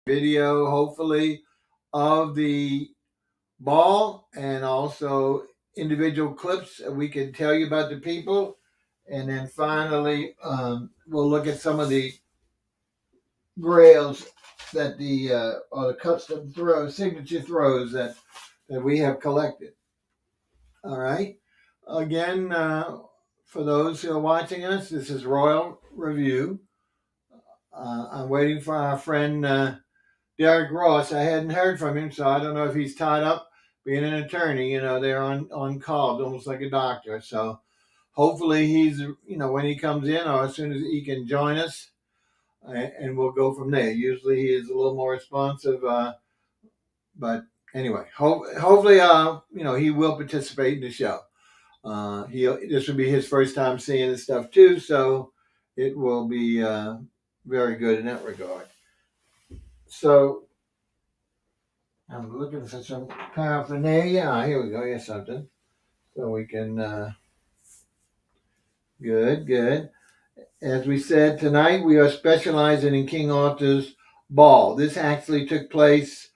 video, hopefully, of the ball and also individual clips that we can tell you about the people. And then finally, we'll look at some of the grails that or the custom throws, signature throws that we have collected. All right. Again, for those who are watching us, this is Royal Revue. I'm waiting for our friend Derek Ross. I hadn't heard from him, so I don't know if he's tied up being an attorney. You know, they're on call, almost like a doctor. So hopefully he's, when he comes in or as soon as he can join us, and we'll go from there. Usually he is a little more responsive, but anyway, hopefully, he will participate in the show. This will be his first time seeing this stuff too, so it will be very good in that regard. So I'm looking for some paraphernalia. Here we go. Here's something. So we can. Good. As we said, tonight we are specializing in King Arthur's ball. This actually took place,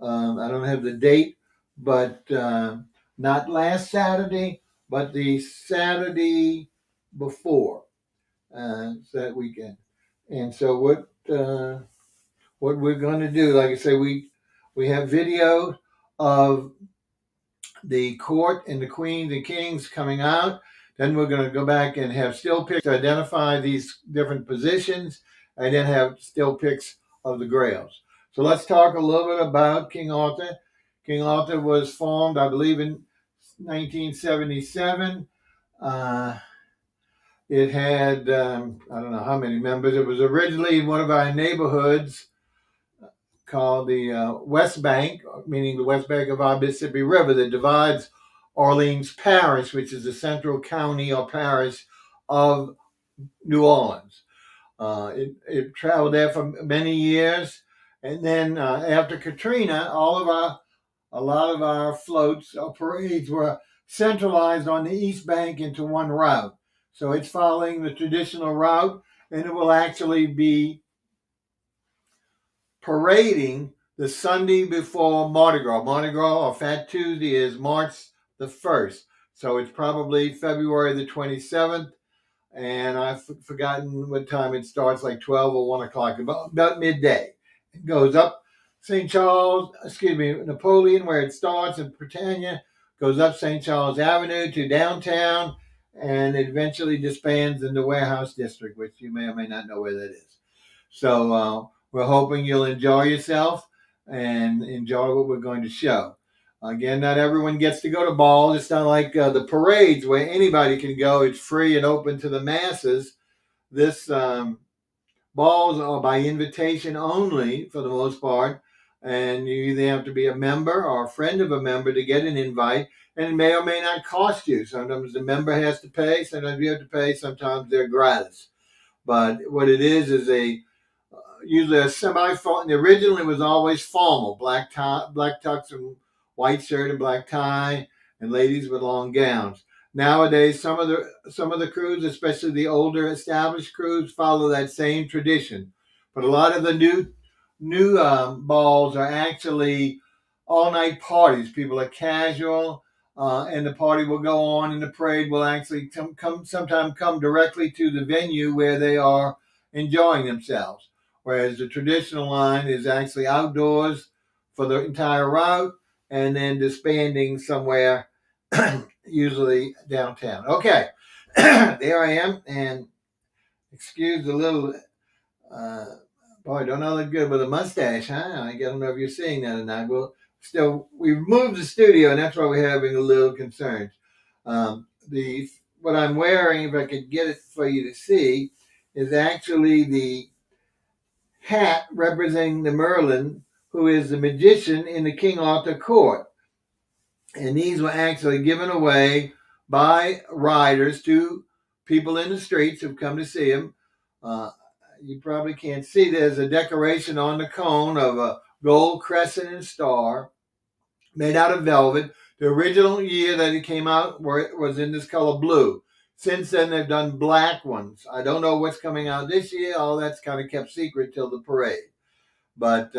I don't have the date, but not last Saturday, but the Saturday before that weekend. And so what we're going to do, like I say, we have video of the court and the queens and kings coming out. Then we're going to go back and have still pics to identify these different positions, and then have still pics of the grails. So let's talk a little bit about King Arthur. King Arthur was formed, I believe, in 1977. It had, I don't know how many members. It was originally in one of our neighborhoods called the West Bank, meaning the West Bank of our Mississippi River that divides Orleans Parish, which is the central county or parish of New Orleans. It traveled there for many years. And then after Katrina, a lot of our floats or parades were centralized on the East Bank into one route. So it's following the traditional route, and it will actually be parading the Sunday before Mardi Gras. Mardi Gras or Fat Tuesday is March the 1st. So it's probably February the 27th. And I've forgotten what time it starts, like 12 or 1 o'clock, about midday. It goes up Napoleon, where it starts in Britannia, goes up St. Charles Avenue to downtown, and it eventually disbands in the Warehouse District, which you may or may not know where that is. So we're hoping you'll enjoy yourself and enjoy what we're going to show. Again, not everyone gets to go to balls. It's not like the parades where anybody can go. It's free and open to the masses. This balls are by invitation only for the most part, and you either have to be a member or a friend of a member to get an invite, and it may or may not cost you. Sometimes the member has to pay, sometimes you have to pay, sometimes they're gratis. But what it is usually a semi-formal. Originally, it was always formal: black tux and white shirt and black tie, and ladies with long gowns. Nowadays, some of the crews, especially the older established crews, follow that same tradition. But a lot of the new balls are actually all-night parties. People are casual, and the party will go on, and the parade will actually sometimes come directly to the venue where they are enjoying themselves. Whereas the traditional line is actually outdoors for the entire route and then disbanding somewhere, usually downtown. Okay, there I am. And excuse the little, boy, don't I look good with a mustache, huh? I don't know if you're seeing that or not. Well, still, we've moved the studio, and that's why we're having a little concerns. What I'm wearing, if I could get it for you to see, is actually the hat representing the Merlin, who is the magician in the King Arthur court. And these were actually given away by riders to people in the streets who've come to see him. You probably can't see, there's a decoration on the cone of a gold crescent and star made out of velvet. The original year that it came out was in this color blue. Since then, they've done black ones. I don't know what's coming out this year. All that's kind of kept secret till the parade. But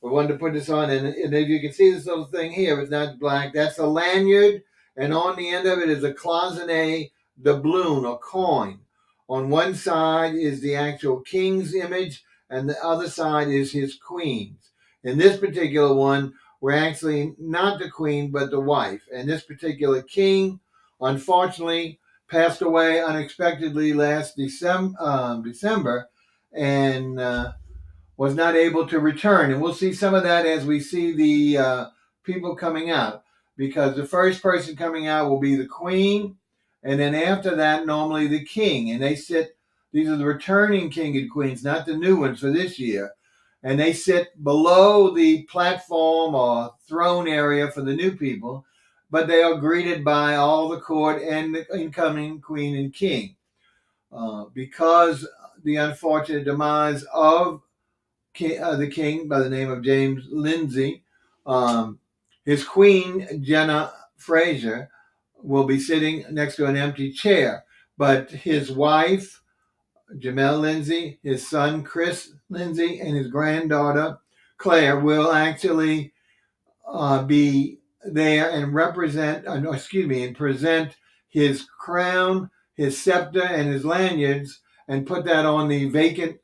we wanted to put this on, and if you can see this little thing here, it's not black. That's a lanyard, and on the end of it is a cloisonné doubloon, or coin. On one side is the actual king's image, and the other side is his queen's. In this particular one, we're actually not the queen, but the wife. And this particular king, unfortunately, passed away unexpectedly last December, and was not able to return. And we'll see some of that as we see the people coming out, because the first person coming out will be the queen, and then after that, normally the king. And they sit, these are the returning king and queens, not the new ones for this year. And they sit below the platform or throne area for the new people, but they are greeted by all the court and the incoming queen and king. Because the unfortunate demise of the king by the name of James Lindsay, his queen, Jenna Fraser, will be sitting next to an empty chair. But his wife, Jamel Lindsay, his son, Chris Lindsay, and his granddaughter, Claire, will actually be there and and present his crown, his scepter, and his lanyards, and put that on the vacant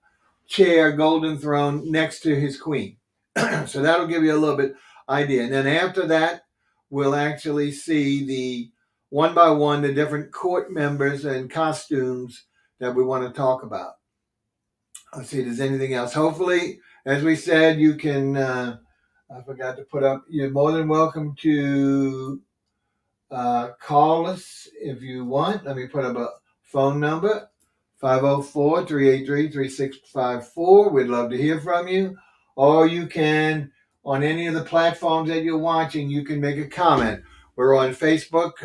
chair, golden throne, next to his queen. So that'll give you a little bit idea. And then after that, we'll actually see the one by one the different court members and costumes that we want to talk about. Let's see if there's anything else. Hopefully, as we said, you can. I forgot to put up. You're more than welcome to call us if you want. Let me put up a phone number. 504-383-3654. We'd love to hear from you. Or you can, on any of the platforms that you're watching, you can make a comment. We're on Facebook,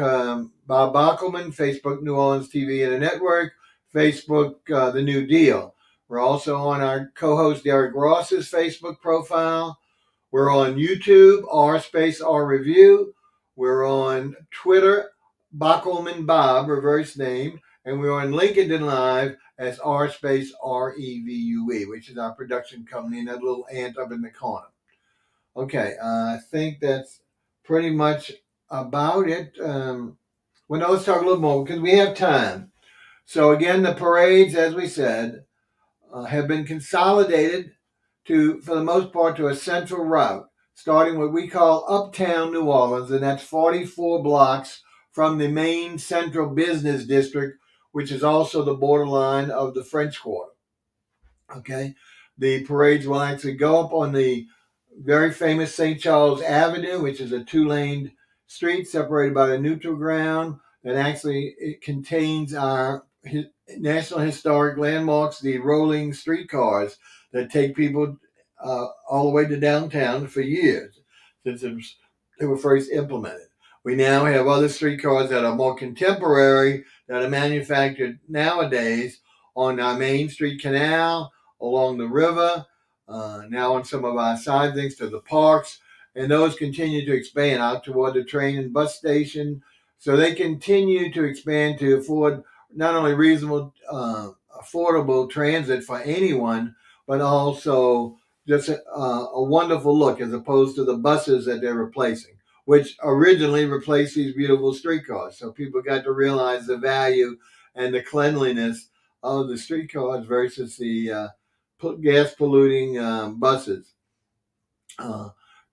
Bob Bockelman, Facebook New Orleans TV and a Network, Facebook The New Deal. We're also on our co-host Derek Ross's Facebook profile. We're on YouTube, R Revue. We're on Twitter, Bockelman Bob, reverse name. And we're on LinkedIn Live as Revue, which is our production company, and that little ant up in the corner. Okay, I think that's pretty much about it. Well, now let's talk a little more because we have time. So again, the parades, as we said, have been consolidated for the most part, to a central route, starting what we call Uptown New Orleans, and that's 44 blocks from the main central business district, which is also the borderline of the French Quarter. Okay, the parades will actually go up on the very famous St. Charles Avenue, which is a two-lane street separated by a neutral ground that actually it contains our National Historic Landmarks, the rolling streetcars that take people all the way to downtown for years since they were first implemented. We now have other streetcars that are more contemporary, that are manufactured nowadays on our Main Street Canal, along the river, now on some of our side things to the parks, and those continue to expand out toward the train and bus station. So they continue to expand to afford not only reasonable, affordable transit for anyone, but also just a wonderful look as opposed to the buses that they're replacing, which originally replaced these beautiful streetcars. So people got to realize the value and the cleanliness of the streetcars versus the gas polluting buses.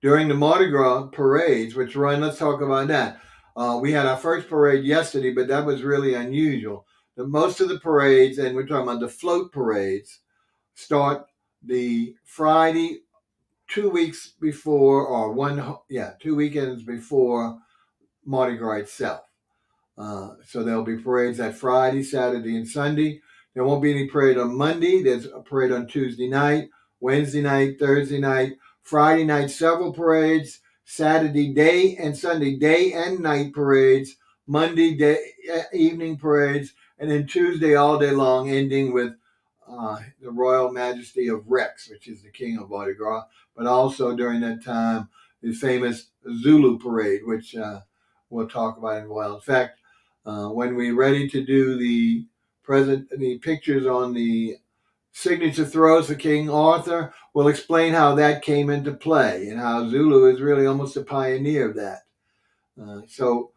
During the Mardi Gras parades, which run, let's talk about that. We had our first parade yesterday, but that was really unusual. Most of the parades, and we're talking about the float parades, start the Friday 2 weeks before, or 2 weekends before Mardi Gras itself. So there'll be parades that Friday, Saturday, and Sunday. There won't be any parade on Monday. There's a parade on Tuesday night, Wednesday night, Thursday night, Friday night, several parades, Saturday day and Sunday day and night parades, Monday day evening parades, and then Tuesday all day long, ending with the Royal Majesty of Rex, which is the king of Mardi Gras, but also during that time, the famous Zulu parade, which we'll talk about in a while. In fact, when we're ready to do the pictures on the signature throws for King Arthur. We'll explain how that came into play and how Zulu is really almost a pioneer of that. So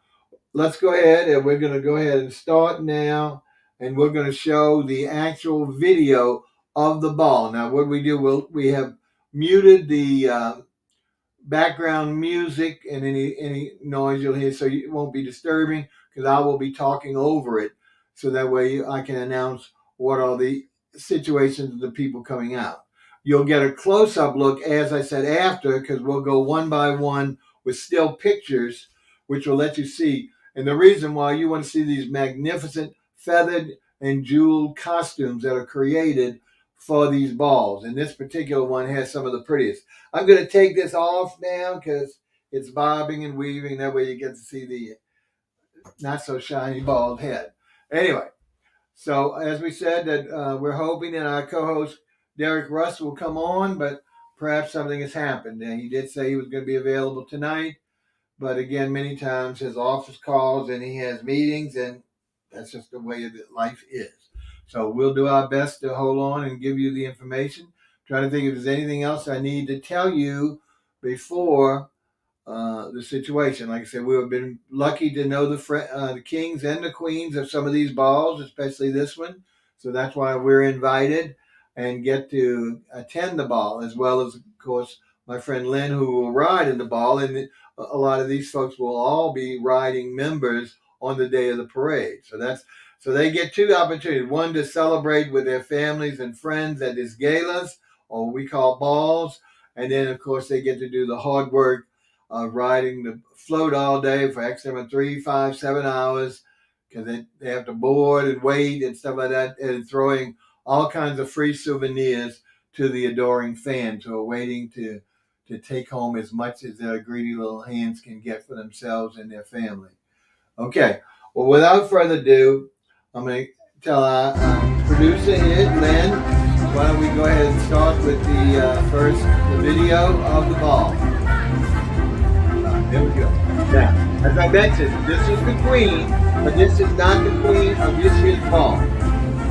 let's go ahead, and we're going to go ahead and start now, and we're going to show the actual video of the ball. Now, what we do, we have muted the background music and any noise you'll hear, so it won't be disturbing, because I will be talking over it, so that way I can announce what are the situations of the people coming out. You'll get a close-up look, as I said, after, because we'll go one by one with still pictures, which will let you see. And the reason why you want to see these magnificent feathered and jeweled costumes that are created for these balls. And this particular one has some of the prettiest. I'm going to take this off now because it's bobbing and weaving. That way you get to see the not so shiny bald head. Anyway, so as we said, that we're hoping that our co-host Derek Russ will come on, but perhaps something has happened. And he did say he was going to be available tonight. But again, many times his office calls and he has meetings, and that's just the way that life is. So we'll do our best to hold on and give you the information. Trying to think if there's anything else I need to tell you before the situation. Like I said, we've been lucky to know the kings and the queens of some of these balls, especially this one. So that's why we're invited and get to attend the ball, as well as, of course, my friend Lynn, who will ride in the ball. And a lot of these folks will all be riding members on the day of the parade. So they get two opportunities. One, to celebrate with their families and friends at these galas, or we call balls. And then, of course, they get to do the hard work of riding the float all day for X number 3, 5, 7 hours, because they have to board and wait and stuff like that, and throwing all kinds of free souvenirs to the adoring fans who are waiting to take home as much as their greedy little hands can get for themselves and their family. Okay, well, without further ado, I'm going to tell our producer here, Lynn, why don't we go ahead and start with the video of the ball. There we go. Now, as I mentioned, this is the queen, but this is not the queen of this year's ball.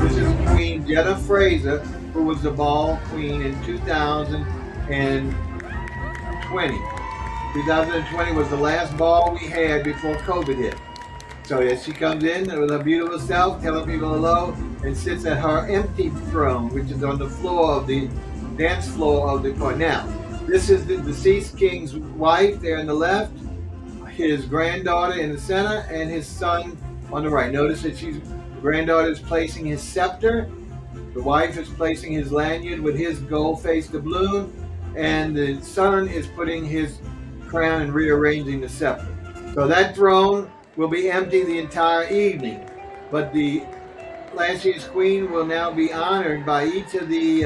This is Queen Jetta Fraser, who was the ball queen in 2020. 2020 was the last ball we had before COVID hit. So as she comes in with her beautiful self, telling people hello, and sits at her empty throne, which is on the floor of the dance floor of the court. Now, this is the deceased king's wife there on the left, his granddaughter in the center, and his son on the right. Notice that the granddaughter is placing his scepter, the wife is placing his lanyard with his gold-faced doubloon, and the son is putting his crown and rearranging the scepter. So that throne will be empty the entire evening, but the last year's queen will now be honored by each of the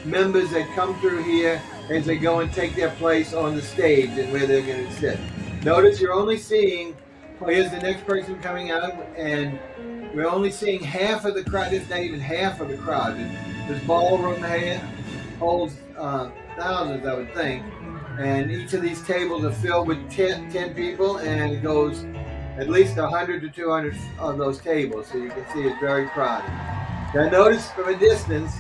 members that come through here as they go and take their place on the stage and where they're going to sit. Notice you're only seeing, here's the next person coming out, and we're only seeing half of the crowd. It's not even half of the crowd. This ballroom here holds thousands, I would think, and each of these tables are filled with 10 people, and it goes at least 100 to 200 of those tables, so you can see it's very crowded. Now notice from a distance,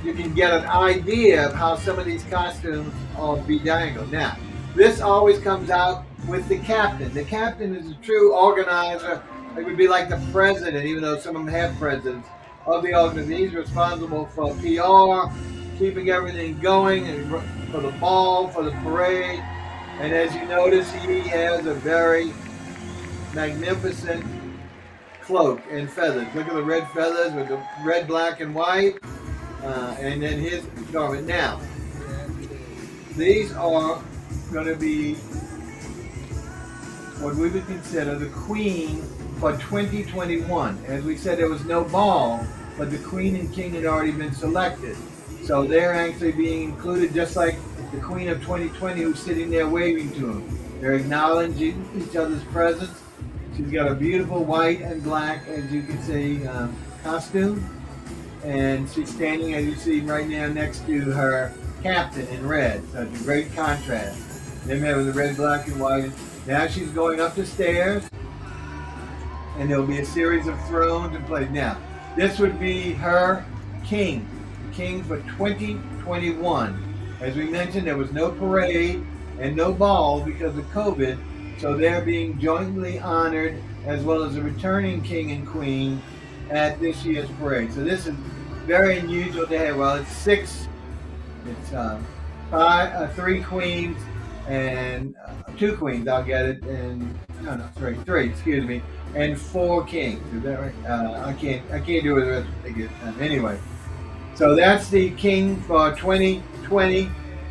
you can get an idea of how some of these costumes are bedangled. Now, this always comes out with the captain. The captain is a true organizer. It would be like the president, even though some of them have presidents, of the organization. He's responsible for PR, keeping everything going, and for the ball, for the parade. And as you notice, he has a very magnificent cloak and feathers. Look at the red feathers with the red, black, and white. And then his garment. Now, these are going to be what we would consider the queen for 2021. As we said, there was no ball, but the queen and king had already been selected. So they're actually being included, just like the queen of 2020 who's sitting there waving to them. They're acknowledging each other's presence. She's got a beautiful white and black, as you can see, costume. And she's standing, as you see right now, next to her captain in red. So it's a great contrast. Them having the red, black, and white. Now she's going up the stairs, and there'll be a series of thrones in place. Now, this would be her king, the king for 2021. As we mentioned, there was no parade and no ball because of COVID, so they're being jointly honored as well as the returning king and queen at this year's parade. So this is very unusual to have. Well, it's six. It's three queens and two queens. I'll get it. And no, three. Excuse me, and four kings. Is that right? I can't do it the rest of the time. Anyway, so that's the king for 2020,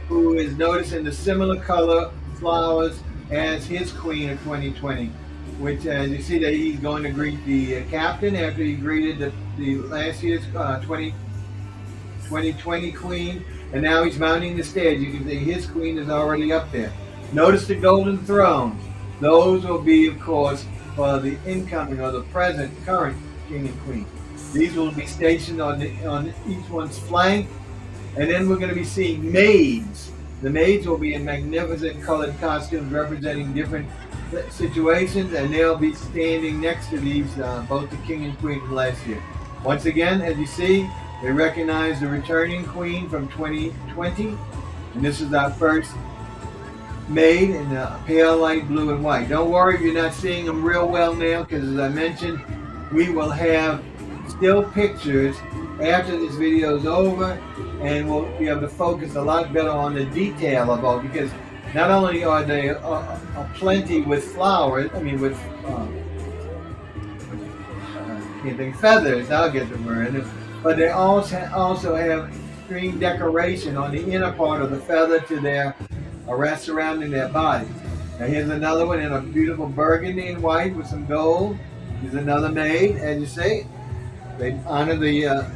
who is noticing the similar color flowers as his queen of 2020. Which, as you see, that he's going to greet the captain after he greeted the last year's 2020 queen. And now he's mounting the stairs. You can see his queen is already up there. Notice the golden thrones. Those will be, of course, for the incoming or the current king and queen. These will be stationed on each one's flank. And then we're going to be seeing maids. The maids will be in magnificent colored costumes representing different situations, and they'll be standing next to these, both the king and queen from last year. Once again, as you see, they recognize the returning queen from 2020, and this is our first maid in the pale light blue and white. Don't worry if you're not seeing them real well now, because as I mentioned, we will have still pictures after this video is over, and we'll be able to focus a lot better on the detail of all, because not only are they plenty with flowers, with feathers, I'll get the word, but they also have extreme decoration on the inner part of the feather to their surrounding their bodies. Now here's another one in a beautiful burgundy and white with some gold. Here's another maid, as you see. They honor the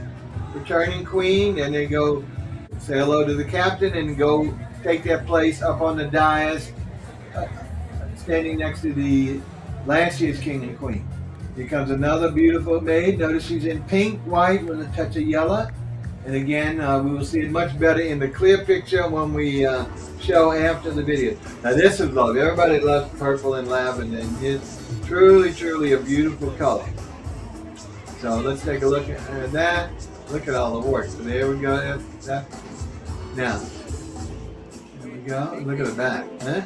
returning queen, and they go say hello to the captain and go take their place up on the dais, standing next to the last year's king and queen. Here comes another beautiful maid. Notice she's in pink, white, with a touch of yellow. And again, we will see it much better in the clear picture when we show after the video. Now this is lovely. Everybody loves purple and lavender, and it's truly, truly a beautiful color. So let's take a look at that. Look at all the work. So there we go. Now, there we go. Look at the back. Huh?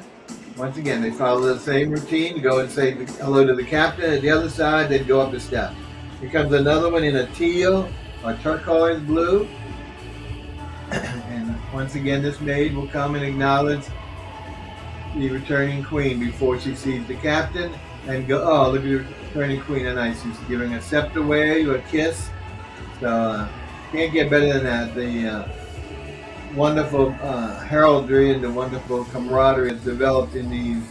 Once again, they follow the same routine. Go and say hello to the captain. At the other side, they'd go up the steps. Here comes another one in a teal or turquoise blue. And once again, this maid will come and acknowledge the returning queen before she sees the captain and go, oh, look at the returning queen. How nice. She's giving a scepter wave or a kiss. So, can't get better than that. The wonderful heraldry and the wonderful camaraderie is developed in these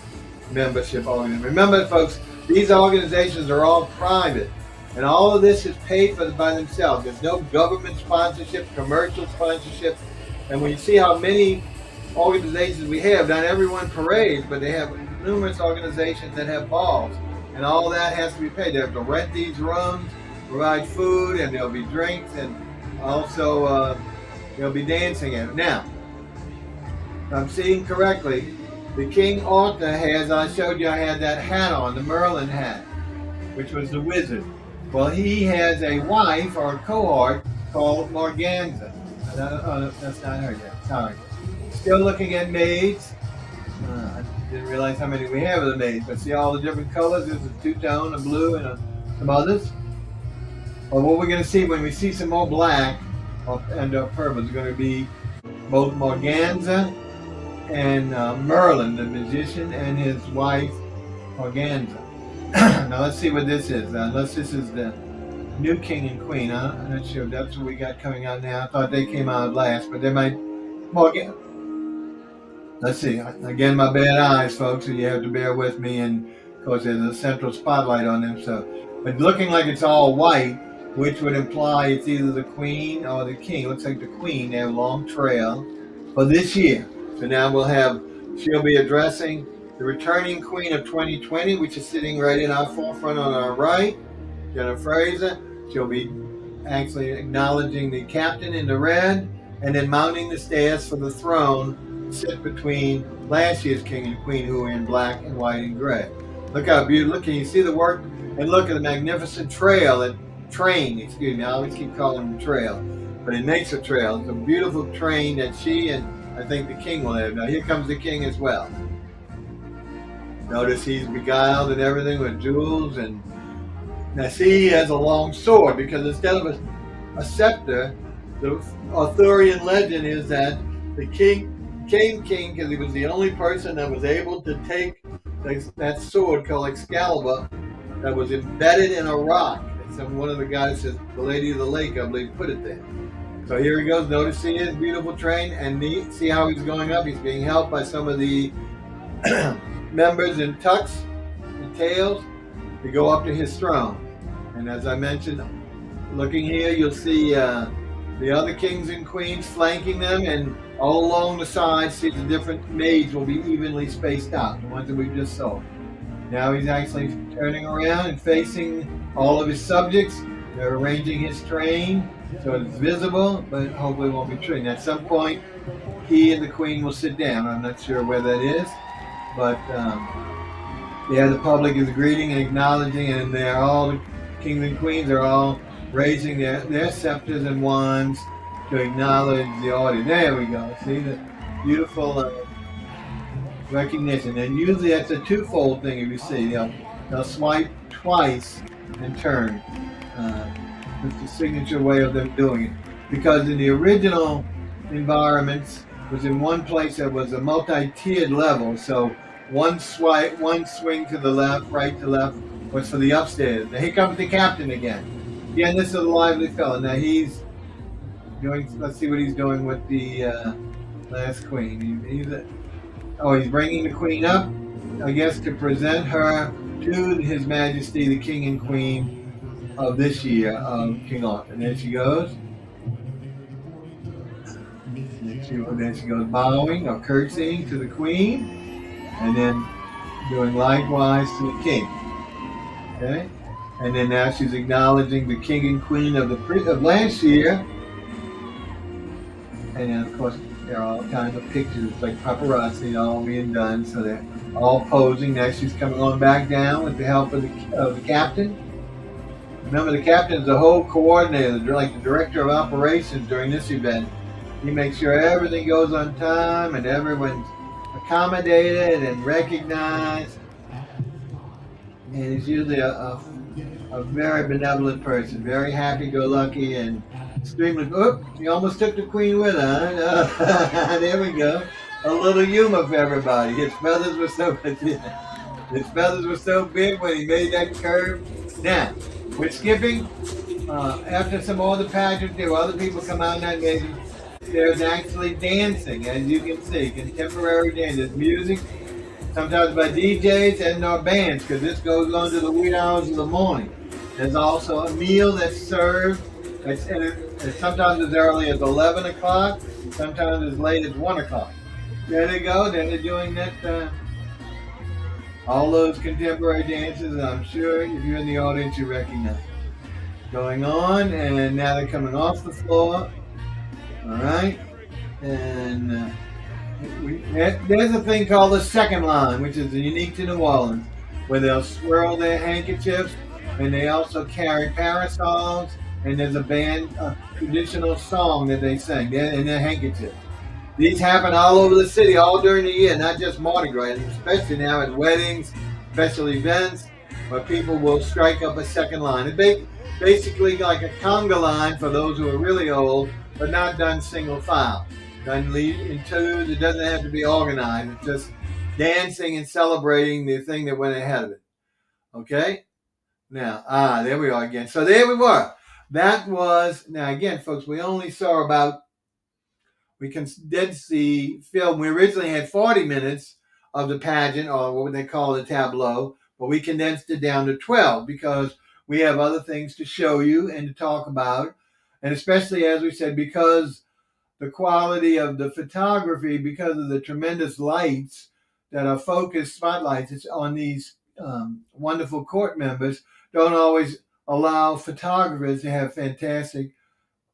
membership organizations. Remember, folks, these organizations are all private, and all of this is paid for by themselves. There's no government sponsorship, commercial sponsorship, and when you see how many organizations we have, not everyone parades, but they have numerous organizations that have balls, and all that has to be paid. They have to rent these rooms, provide food, and there'll be drinks, and also they'll be dancing in it. Now, if I'm seeing correctly, the king author has, I showed you I had that hat on, the Merlin hat, which was the wizard. Well, he has a wife or a cohort called Morganza. That's not her yet, sorry. Still looking at maids. I didn't realize how many we have of the maids, but see all the different colors? There's a two-tone, a blue, and some others. Well, what we're going to see when we see some more black and purple is going to be both Morganza and Merlin, the magician, and his wife, Morganza. Now let's see what this is. Unless this is the new king and queen, huh? I'm not sure. That's what we got coming out now. I thought they came out last, but they might. Morgan. Let's see. Again, my bad eyes, folks, so you have to bear with me. And of course, there's a central spotlight on them. So, but looking like it's all white, which would imply it's either the queen or the king. Looks like the queen. They have a long trail for this year. So now she'll be addressing the returning queen of 2020, which is sitting right in our forefront on our right, Jennifer Fraser. She'll be actually acknowledging the captain in the red, and then mounting the stairs for the throne to sit between last year's king and queen, who are in black and white and gray. Look how beautiful. Look, can you see the work? And look at the magnificent train, I always keep calling them trail. but it makes a trail. It's a beautiful train that she and I think the king will have. Now here comes the king as well. Notice he's beguiled and everything with jewels, and now see he has a long sword because instead of a scepter, the Arthurian legend is that the king became king because he was the only person that was able to take that sword called Excalibur that was embedded in a rock. And one of the guys says, the Lady of the Lake, I believe, put it there. So here he goes. Notice see his beautiful train, and see how he's going up. He's being helped by some of the members in tux and tails to go up to his throne. And as I mentioned, looking here, you'll see the other kings and queens flanking them, and all along the sides, see the different maids will be evenly spaced out, the ones that we just saw. Now he's actually turning around and facing all of his subjects. They're arranging his train so it's visible, but hopefully it won't be true. And at some point, he and the queen will sit down. I'm not sure where that is, but yeah, the public is greeting and acknowledging, and they're all, the kings and queens are all raising their scepters and wands to acknowledge the audience. There we go. See the beautiful recognition. And usually that's a twofold thing. If you see, they'll swipe twice and turn. It's the signature way of them doing it. Because in the original environments was in one place that was a multi-tiered level. So one swipe, one swing to the left, right to left was for the upstairs. Now here comes the captain again. Again, this is a lively fellow. Now he's doing. Let's see what he's doing with the last queen. He's bringing the queen up, I guess, to present her to His Majesty the King and Queen of this year of King Arthur. And there she goes. There she goes, bowing or curtsying to the queen, and then doing likewise to the king. Okay, and then now she's acknowledging the king and queen of last year. And then, of course, there are all kinds of pictures, like paparazzi, all being done. So they're all posing. Now she's coming on back down with the help of the captain. Remember, the captain is the whole coordinator, like the director of operations during this event. He makes sure everything goes on time and everyone's accommodated and recognized. And he's usually a very benevolent person, very happy-go-lucky, and extremely. Oop! He almost took the queen with her. Huh? There we go. A little humor for everybody. His feathers were so big when he made that curve. Now, we're skipping. After some other pageants, there were other people come out in that maybe. There's actually dancing, as you can see, contemporary dance. There's music, sometimes by DJs and our bands, because this goes on to the wee hours of the morning. There's also a meal that's served. It's sometimes as early as 11 o'clock, sometimes as late as 1 o'clock. There they go. Then they're doing that, all those contemporary dances. I'm sure if you're in the audience, you recognize going on. And now they're coming off the floor. All right. And there's a thing called the second line, which is unique to New Orleans, where they'll swirl their handkerchiefs, and they also carry parasols, and there's a band, traditional song that they sing in their handkerchiefs. These happen all over the city, all during the year, not just Mardi Gras, especially now at weddings, special events, where people will strike up a second line. It's basically like a conga line for those who are really old, but not done single file. Done in twos. It doesn't have to be organized. It's just dancing and celebrating the thing that went ahead of it. Okay? Now, there we are again. So there we were. That was, now again, folks, we only saw we condensed the film. We originally had 40 minutes of the pageant, or what they call the tableau, but we condensed it down to 12 because we have other things to show you and to talk about. And especially, as we said, because the quality of the photography, because of the tremendous lights that are focused spotlights on these wonderful court members, don't always allow photographers to have fantastic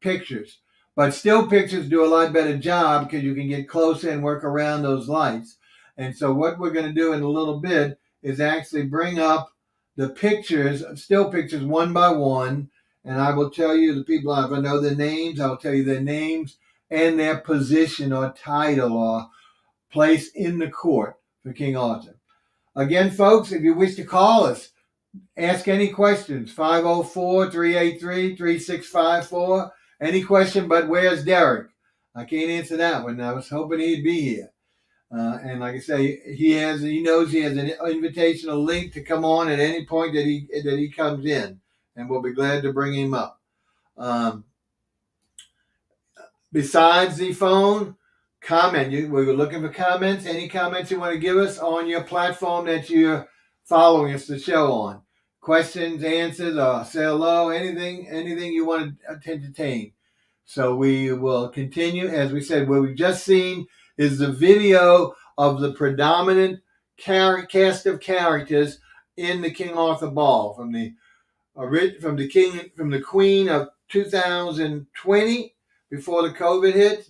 pictures. But still pictures do a lot better job because you can get closer and work around those lights. And so what we're going to do in a little bit is actually bring up the pictures, still pictures one by one, and I will tell you the people, if I know their names, I'll tell you their names and their position or title or place in the court for King Arthur. Again, folks, if you wish to call us, ask any questions, 504-383-3654. Any question but where's Derek? I can't answer that one. I was hoping he'd be here. And like I say, he knows he has an invitational link to come on at any point that he comes in, and we'll be glad to bring him up. Besides the phone, comment. We were looking for comments. Any comments you want to give us on your platform that you're following us the show on? Questions, answers, or say hello, anything you want to entertain. So we will continue. As we said, what we've just seen is the video of the predominant cast of characters in the King Arthur Ball from the Queen of 2020 before the COVID hit,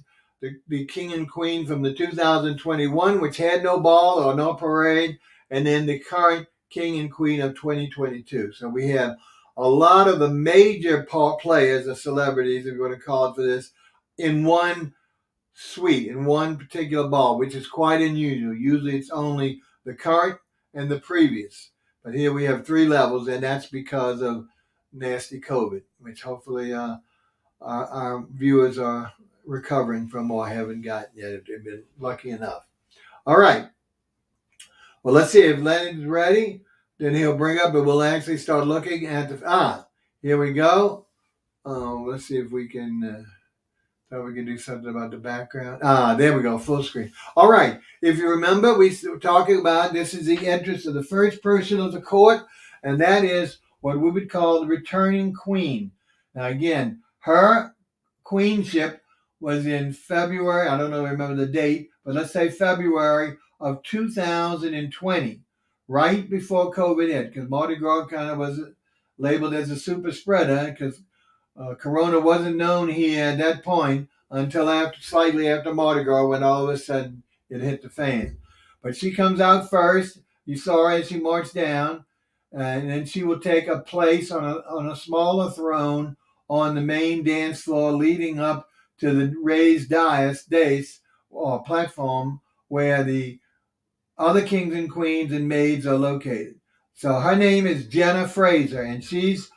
the King and Queen from the 2021, which had no ball or no parade, and then the current King and Queen of 2022. So we have a lot of the major players, the celebrities, if you want to call it for this, in one suite, in one particular ball, which is quite unusual. Usually it's only the current and the previous. But here we have 3 levels, and that's because of nasty COVID, which hopefully our viewers are recovering from or haven't gotten yet if they've been lucky enough. All right. Well, let's see if Leonard's ready. Then he'll bring up, and we'll actually start looking at here we go. Let's see if we can, we can do something about the background. There we go, full screen. All right. If you remember, we were talking about this is the entrance of the first person of the court, and that is what we would call the returning queen. Now, again, her queenship was in February. I don't know, remember the date, but let's say February of 2020. Right before COVID hit, because Mardi Gras kind of was labeled as a super spreader, because Corona wasn't known here at that point until slightly after Mardi Gras, when all of a sudden it hit the fan. But she comes out first. You saw her as she marched down, and then she will take a place on a smaller throne on the main dance floor leading up to the raised dais or platform where the other kings and queens and maids are located. So her name is Jenna Fraser, and she's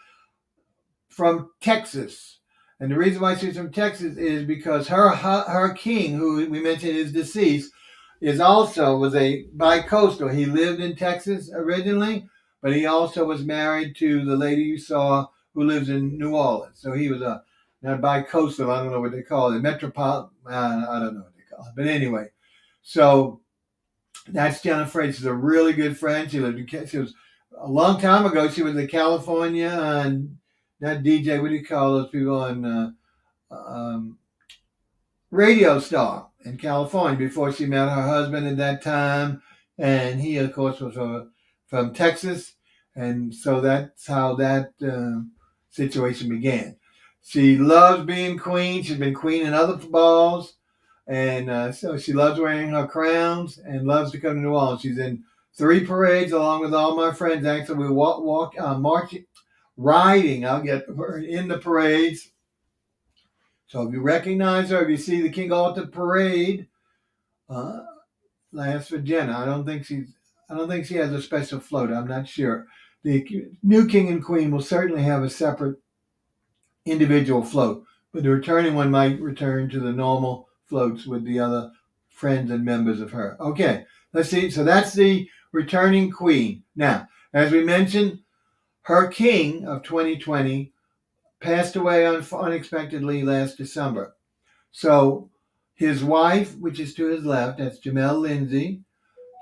from Texas. And the reason why she's from Texas is because her king, who we mentioned is deceased, was a bi-coastal. He lived in Texas originally, but he also was married to the lady you saw who lives in New Orleans. So he was not bi-coastal, I don't know what they call it, metropolitan, I don't know what they call it. But anyway, so that's Jenna Fraser. She's a really good friend. She was a long time ago. She was in California, not DJ. What do you call those people on radio star in California before she met her husband at that time, and he, of course, was from Texas, and so that's how that situation began. She loves being queen. She's been queen in other balls. And so she loves wearing her crowns and loves to come to New Orleans. She's in 3 parades along with all my friends. Actually, we marching, riding. I'll get her in the parades. So if you recognize her, if you see the King Arthur parade, that's for Jenna. I don't think she has a special float. I'm not sure. The new king and queen will certainly have a separate individual float, but the returning one might return to the normal floats with the other friends and members of her. Okay, let's see. So that's the returning queen. Now, as we mentioned, her king of 2020 passed away unexpectedly last December. So his wife, which is to his left, that's Jamel Lindsay,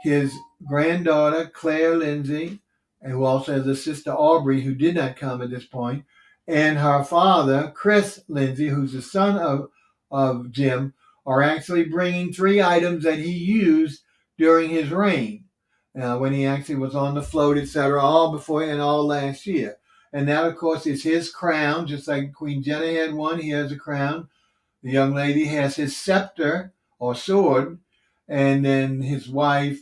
his granddaughter, Claire Lindsay, and who also has a sister, Aubrey, who did not come at this point, and her father, Chris Lindsay, who's the son of Jim, are actually bringing 3 items that he used during his reign, when he actually was on the float, etc., all last year. And that, of course, is his crown, just like Queen Jenna had one. He has a crown. The young lady has his scepter or sword, and then his wife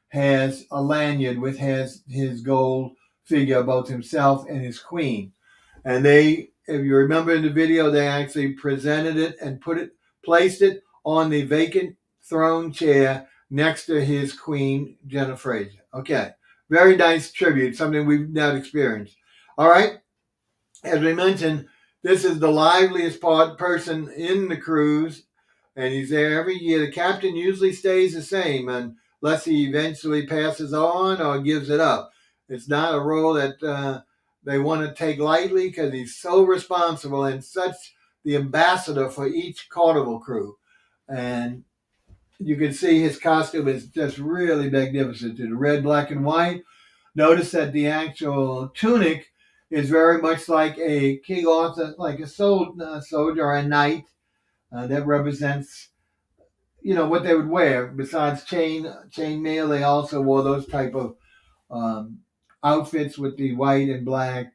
has a lanyard which has his gold figure, both himself and his queen. And they if you remember in the video, they actually presented it and placed it on the vacant throne chair next to his queen, Jenna Fraser. Okay, very nice tribute, something we've not experienced. All right, as we mentioned, this is the liveliest person in the cruise, and he's there every year. The captain usually stays the same unless he eventually passes on or gives it up. It's not a role that they want to take lightly because he's so responsible and such the ambassador for each Carnival crew. And you can see his costume is just really magnificent. The red, black, and white. Notice that the actual tunic is very much like a King Arthur, like a soldier or a knight that represents, what they would wear. Besides chainmail, they also wore those type of outfits with the white and black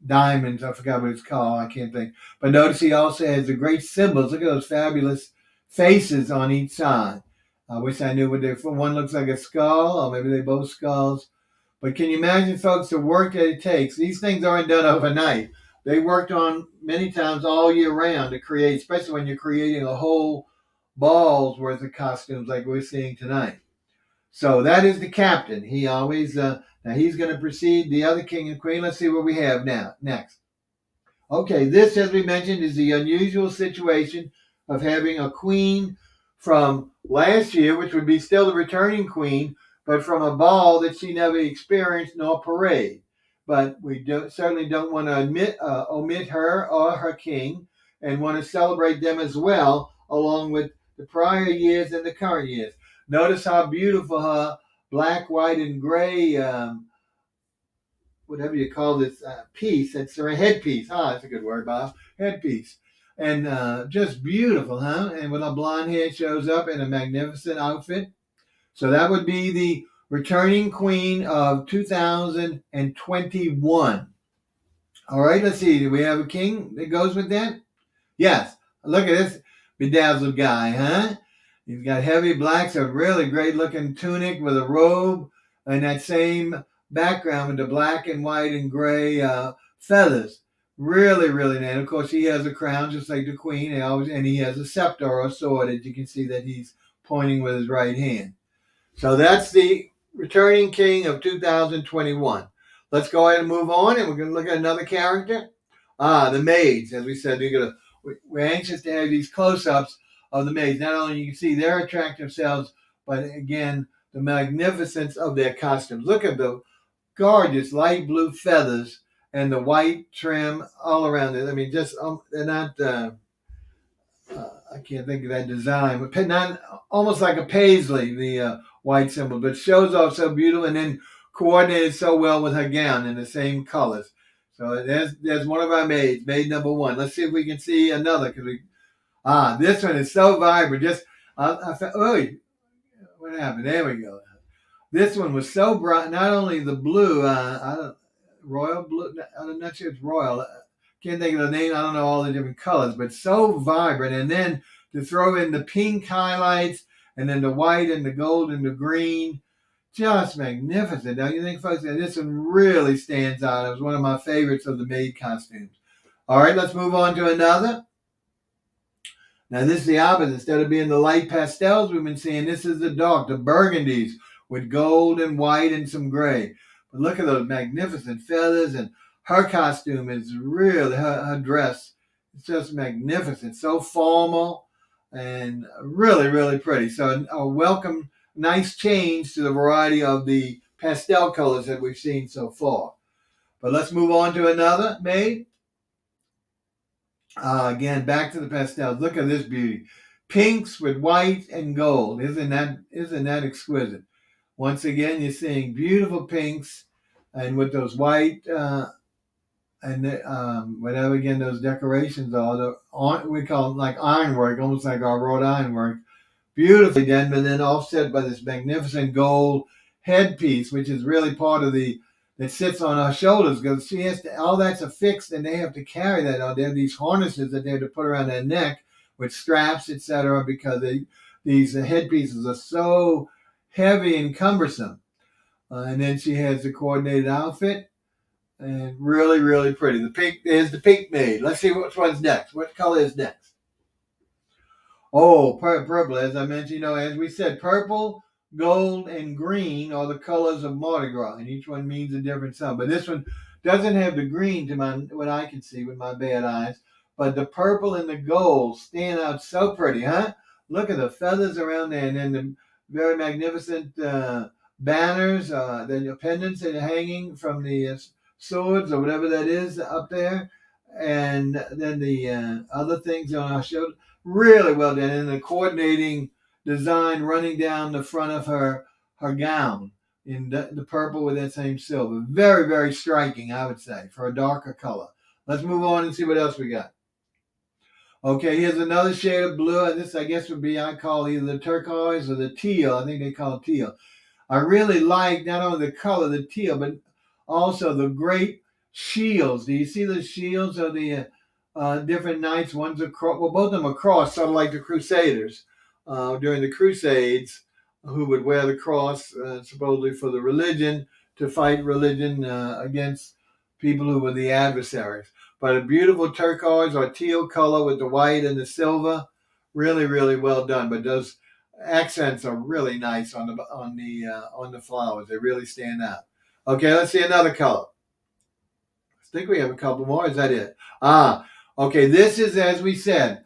diamonds. I forgot what it's called. I can't think. But notice he also has the great symbols. Look at those fabulous faces on each side. I wish I knew what they're for. One looks like a skull, or maybe they're both skulls. But can you imagine, folks, the work that it takes? These things aren't done overnight. They worked on many times all year round to create, especially when you're creating a whole ball's worth of costumes like we're seeing tonight. So that is the captain. He always, now he's going to precede the other king and queen. Let's see what we have next. Okay, this, as we mentioned, is the unusual situation of having a queen from last year, which would be still the returning queen, but from a ball that she never experienced nor parade. But we certainly don't want to omit her or her king, and want to celebrate them as well, along with the prior years and the current years. Notice how beautiful her black, white, and gray, whatever you call this piece. It's her headpiece. That's a good word, Bob. Headpiece. And just beautiful, huh? And with her blonde hair, shows up in a magnificent outfit. So that would be the returning queen of 2021. All right, let's see. Do we have a king that goes with that? Yes. Look at this bedazzled guy, huh? He's got heavy blacks, a really great looking tunic with a robe, and that same background with the black and white and gray feathers. Really, really nice. Of course, he has a crown just like the queen, and he has a scepter or a sword that you can see that he's pointing with his right hand. So that's the returning king of 2021. Let's go ahead and move on, and we're going to look at another character. The maids. As we said, we're anxious to have these close-ups of the maids. Not only you can see their attractive selves, but again, the magnificence of their costumes. Look at the gorgeous light blue feathers and the white trim all around it. I mean, just they're not. I can't think of that design, but not almost like a paisley, the white symbol, but shows off so beautiful and then coordinated so well with her gown in the same colors. So there's one of our maids, maid number one. Let's see if we can see another, this one is so vibrant. What happened? There we go. This one was so bright. Not only the blue, royal blue. I'm not sure it's royal. Can't think of the name. I don't know all the different colors, but so vibrant. And then to throw in the pink highlights, and then the white and the gold and the green, just magnificent. Don't you think, folks? And this one really stands out. It was one of my favorites of the maid costumes. All right, let's move on to another. Now, this is the opposite. Instead of being the light pastels we've been seeing, this is the dark, the burgundies with gold and white and some gray. But look at those magnificent feathers, and her costume is really, her dress is just magnificent. So formal and really, really pretty. So a welcome, nice change to the variety of the pastel colors that we've seen so far. But let's move on to another maid. Again, back to the pastels. Look at this beauty. Pinks with white and gold. Isn't that exquisite? Once again, you're seeing beautiful pinks and with those white whatever, again, those decorations are. We call them like ironwork, almost like our wrought ironwork. Beautifully done, but then offset by this magnificent gold headpiece, which is really part of that sits on our shoulders, because she has to, all that's affixed, and they have to carry that on. They have these harnesses that they have to put around their neck with straps, etc., because these headpieces are so heavy and cumbersome. And then she has the coordinated outfit, And really, really pretty. The pink is the pink maid. Let's see which one's next. What color is next? Oh, purple. As I mentioned, as we said, purple, gold, and green are the colors of Mardi Gras, and each one means a different something. But this one doesn't have the green to what I can see with my bad eyes. But the purple and the gold stand out so pretty, huh? Look at the feathers around there, and then the very magnificent banners, the pendants that are hanging from the swords or whatever that is up there, and then the other things on our shoulder. Really well done, and the coordinating design running down the front of her gown in the purple with that same silver. Very, very striking, I would say, for a darker color. Let's move on and see what else we got. Okay, here's another shade of blue. This, I guess, would be, I call either the turquoise or the teal. I think they call it teal. I really like not only the color, the teal, but also the great shields. Do you see the shields of the different knights? One's across, well, both of them are crossed, sort of like the Crusaders during the Crusades, who would wear the cross supposedly for the religion, to fight religion against people who were the adversaries. But a beautiful turquoise or teal color with the white and the silver, really, really well done. But those accents are really nice on the flowers. They really stand out. Okay, let's see another color. I think we have a couple more. Is that it? Okay. This is, as we said,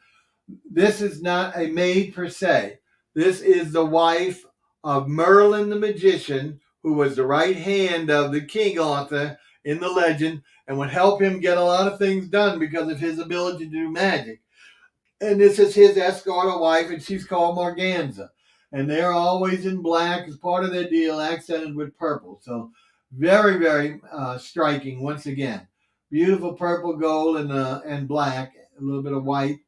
this is not a maid per se. This is the wife of Merlin the magician, who was the right hand of the King Arthur in the legend and would help him get a lot of things done because of his ability to do magic. And this is his escort or wife, and she's called Morganza. And they're always in black as part of their deal, accented with purple. So very, very striking once again. Beautiful purple, gold, and black, a little bit of white.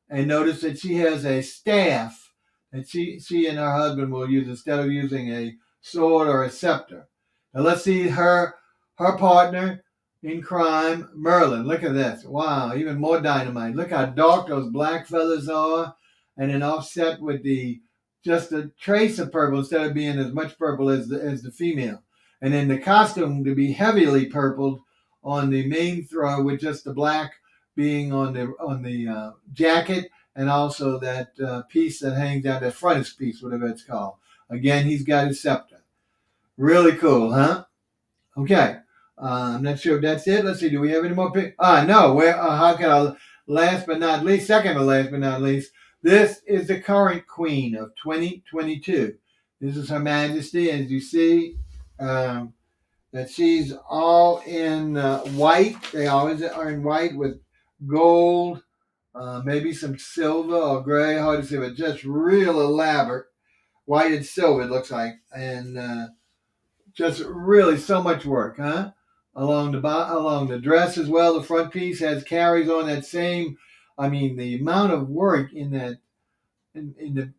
And notice that she has a staff that she and her husband will use instead of using a sword or a scepter. Now let's see her partner in crime, Merlin. Look at this. Wow, even more dynamite. Look how dark those black feathers are, and then offset with just a trace of purple instead of being as much purple as the female. And then the costume to be heavily purpled on the main throw with just the black being on the jacket, and also that piece that hangs down, that frontispiece, whatever it's called. Again, he's got his scepter. Really cool, huh? Okay. I'm not sure if that's it. Let's see. Do we have any more pictures? No. How can I? Last but not least, second to last but not least, this is the current queen of 2022. This is Her Majesty, as you see. That she's all in white. They always are in white with gold, maybe some silver or gray, hard to see, but just real elaborate. White and silver, it looks like. And just really so much work, huh? Along the dress as well. The front piece carries on that same, the amount of work in that, in the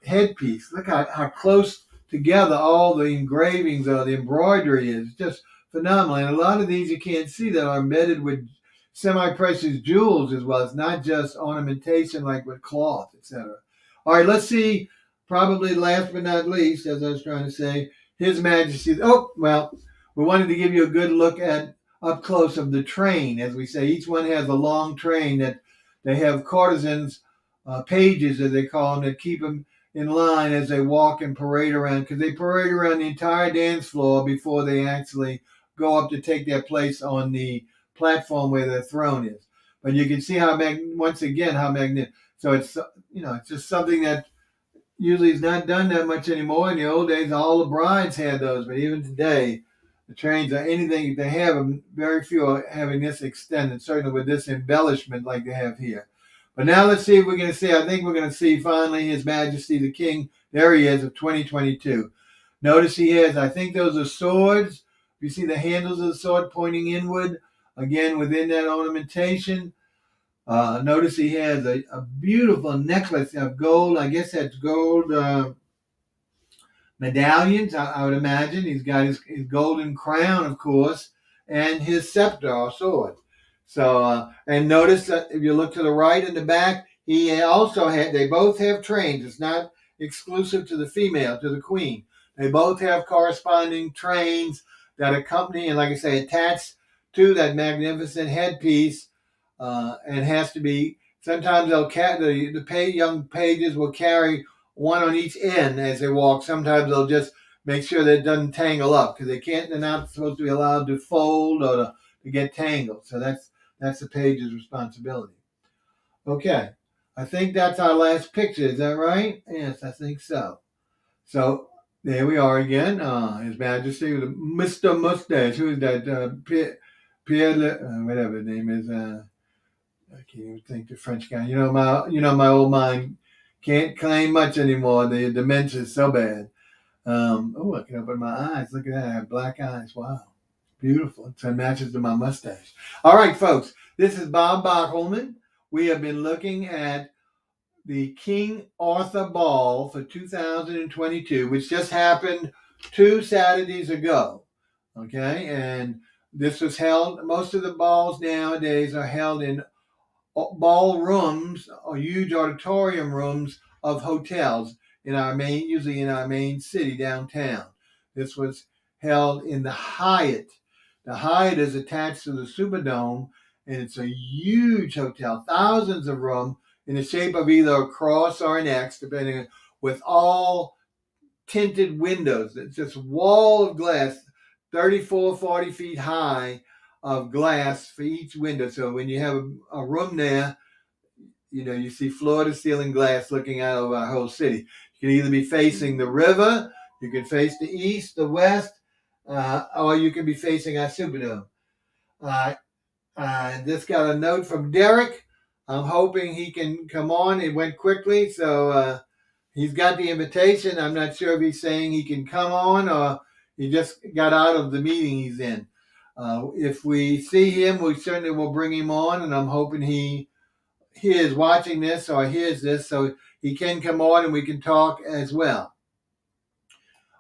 headpiece. Look how close together all the engravings or the embroidery is. Just phenomenal. And a lot of these you can't see that are embedded with semi-precious jewels as well. It's not just ornamentation like with cloth, etc. All right, let's see, probably last but not least, as I was trying to say, His Majesty's. We wanted to give you a good look at up close of the train. As we say, each one has a long train that they have courtesans, pages as they call them, that keep them in line as they walk and parade around, because they parade around the entire dance floor before they actually go up to take their place on the platform where their throne is. But you can see how magnificent. So it's it's just something that usually is not done that much anymore. In the old days, all the brides had those, but even today, the trains or anything they have them, very few are having this extended, certainly with this embellishment like they have here. But now let's see if we're going to see. I think we're going to see finally His Majesty the King. There he is of 2022. Notice he has, I think those are swords. You see the handles of the sword pointing inward, again within that ornamentation. Notice he has a beautiful necklace of gold. I guess that's gold medallions, I would imagine. He's got his golden crown, of course, and his scepter or sword. So, and notice that if you look to the right and the back, they both have trains. It's not exclusive to the female, to the queen. They both have corresponding trains that accompany and, like I say, attach to that magnificent headpiece, and has to be. Sometimes the young pages will carry one on each end as they walk. Sometimes they'll just make sure that it doesn't tangle up because they're not supposed to be allowed to fold or to get tangled. So that's the page's responsibility. Okay, I think that's our last picture. Is that right? Yes, I think so. So there we are again. His Majesty with Mr. Mustache. Who is that? Pierre, whatever his name is. I can't even think the French guy. My old mind can't claim much anymore. The dementia is so bad. I can open my eyes. Look at that. I have black eyes. Wow. Beautiful. So it matches to my mustache. All right, folks. This is Bob Bockelman. We have been looking at the King Arthur Ball for 2022, which just happened 2 Saturdays ago. Okay. And this was held, most of the balls nowadays are held in ballrooms or huge auditorium rooms of hotels usually in our main city downtown. This was held in the Hyatt. The Hyatt is attached to the Superdome, and it's a huge hotel, thousands of rooms in the shape of either a cross or an X, depending on, with all tinted windows. It's just wall of glass, 34, 40 feet high of glass for each window. So when you have a room there, you see floor to ceiling glass looking out over our whole city. You can either be facing the river, you can face the east, the west, or you can be facing our Superdome. Just got a note from Derek. I'm hoping he can come on. It went quickly, so he's got the invitation. I'm not sure if he's saying he can come on or he just got out of the meeting he's in. If we see him, we certainly will bring him on, and I'm hoping he is watching this or hears this so he can come on and we can talk as well.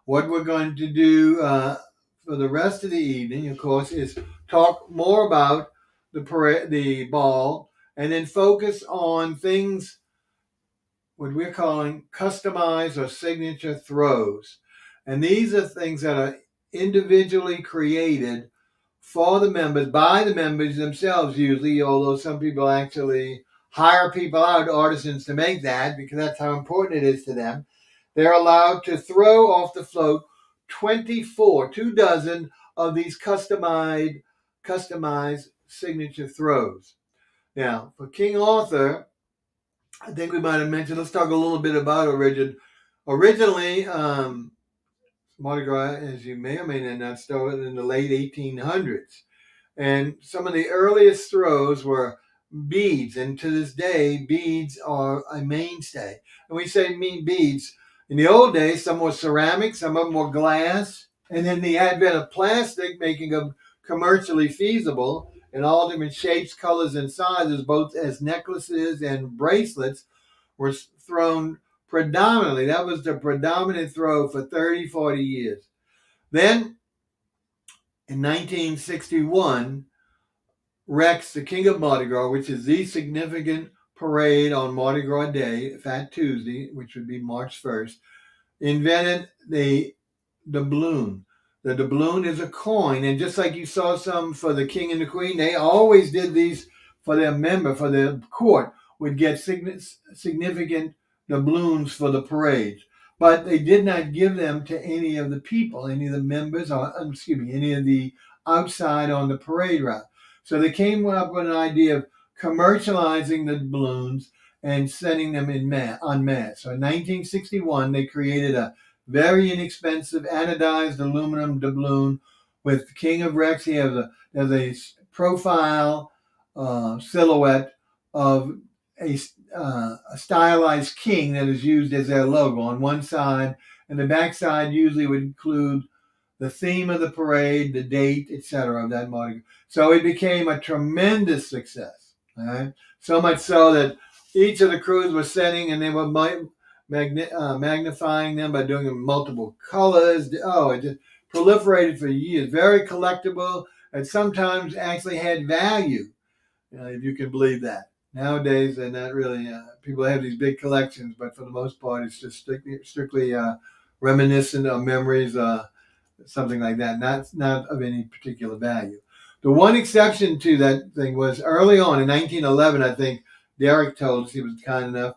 What we're going to do for the rest of the evening, of course, is talk more about the ball and then focus on things what we're calling customized or signature throws. And these are things that are individually created for the members, by the members themselves usually, although some people actually hire people out, artisans, to make that because that's how important it is to them. They're allowed to throw off the float 2 dozen of these customized signature throws. Now, for King Arthur, I think we might have mentioned, let's talk a little bit about Originally, Mardi Gras, as you may or may not, started in the late 1800s. And some of the earliest throws were beads. And to this day, beads are a mainstay. And we say beads. In the old days, some were ceramic, some of them were glass. And then the advent of plastic, making them commercially feasible in all different shapes, colors, and sizes, both as necklaces and bracelets, were thrown predominantly. That was the predominant throw for 30, 40 years. Then, in 1961, Rex, the King of Mardi Gras, which is the significant parade on Mardi Gras Day, Fat Tuesday, which would be March 1st, invented the doubloon. The doubloon is a coin, and just like you saw some for the King and the Queen, they always did these for their member, for their court, would get significant doubloons for the parades. But they did not give them to any of the people, any of the members, or any of the outside on the parade route. So they came up with an idea of commercializing the balloons and sending them en masse. So in 1961, they created a very inexpensive anodized aluminum doubloon with the King of Rex. He has a profile silhouette of a stylized king that is used as their logo on one side, and the back side usually would include the theme of the parade, the date, etc. of that Mardi Gras. So it became a tremendous success. All right? So much so that each of the crews were setting and they were magnifying them by doing them multiple colors. It just proliferated for years. Very collectible, and sometimes actually had value, if you can believe that. Nowadays, they're not really, people have these big collections, but for the most part, it's just strictly reminiscent of memories, something like that, not of any particular value. The one exception to that thing was early on in 1911, I think Derek told us, he was kind enough,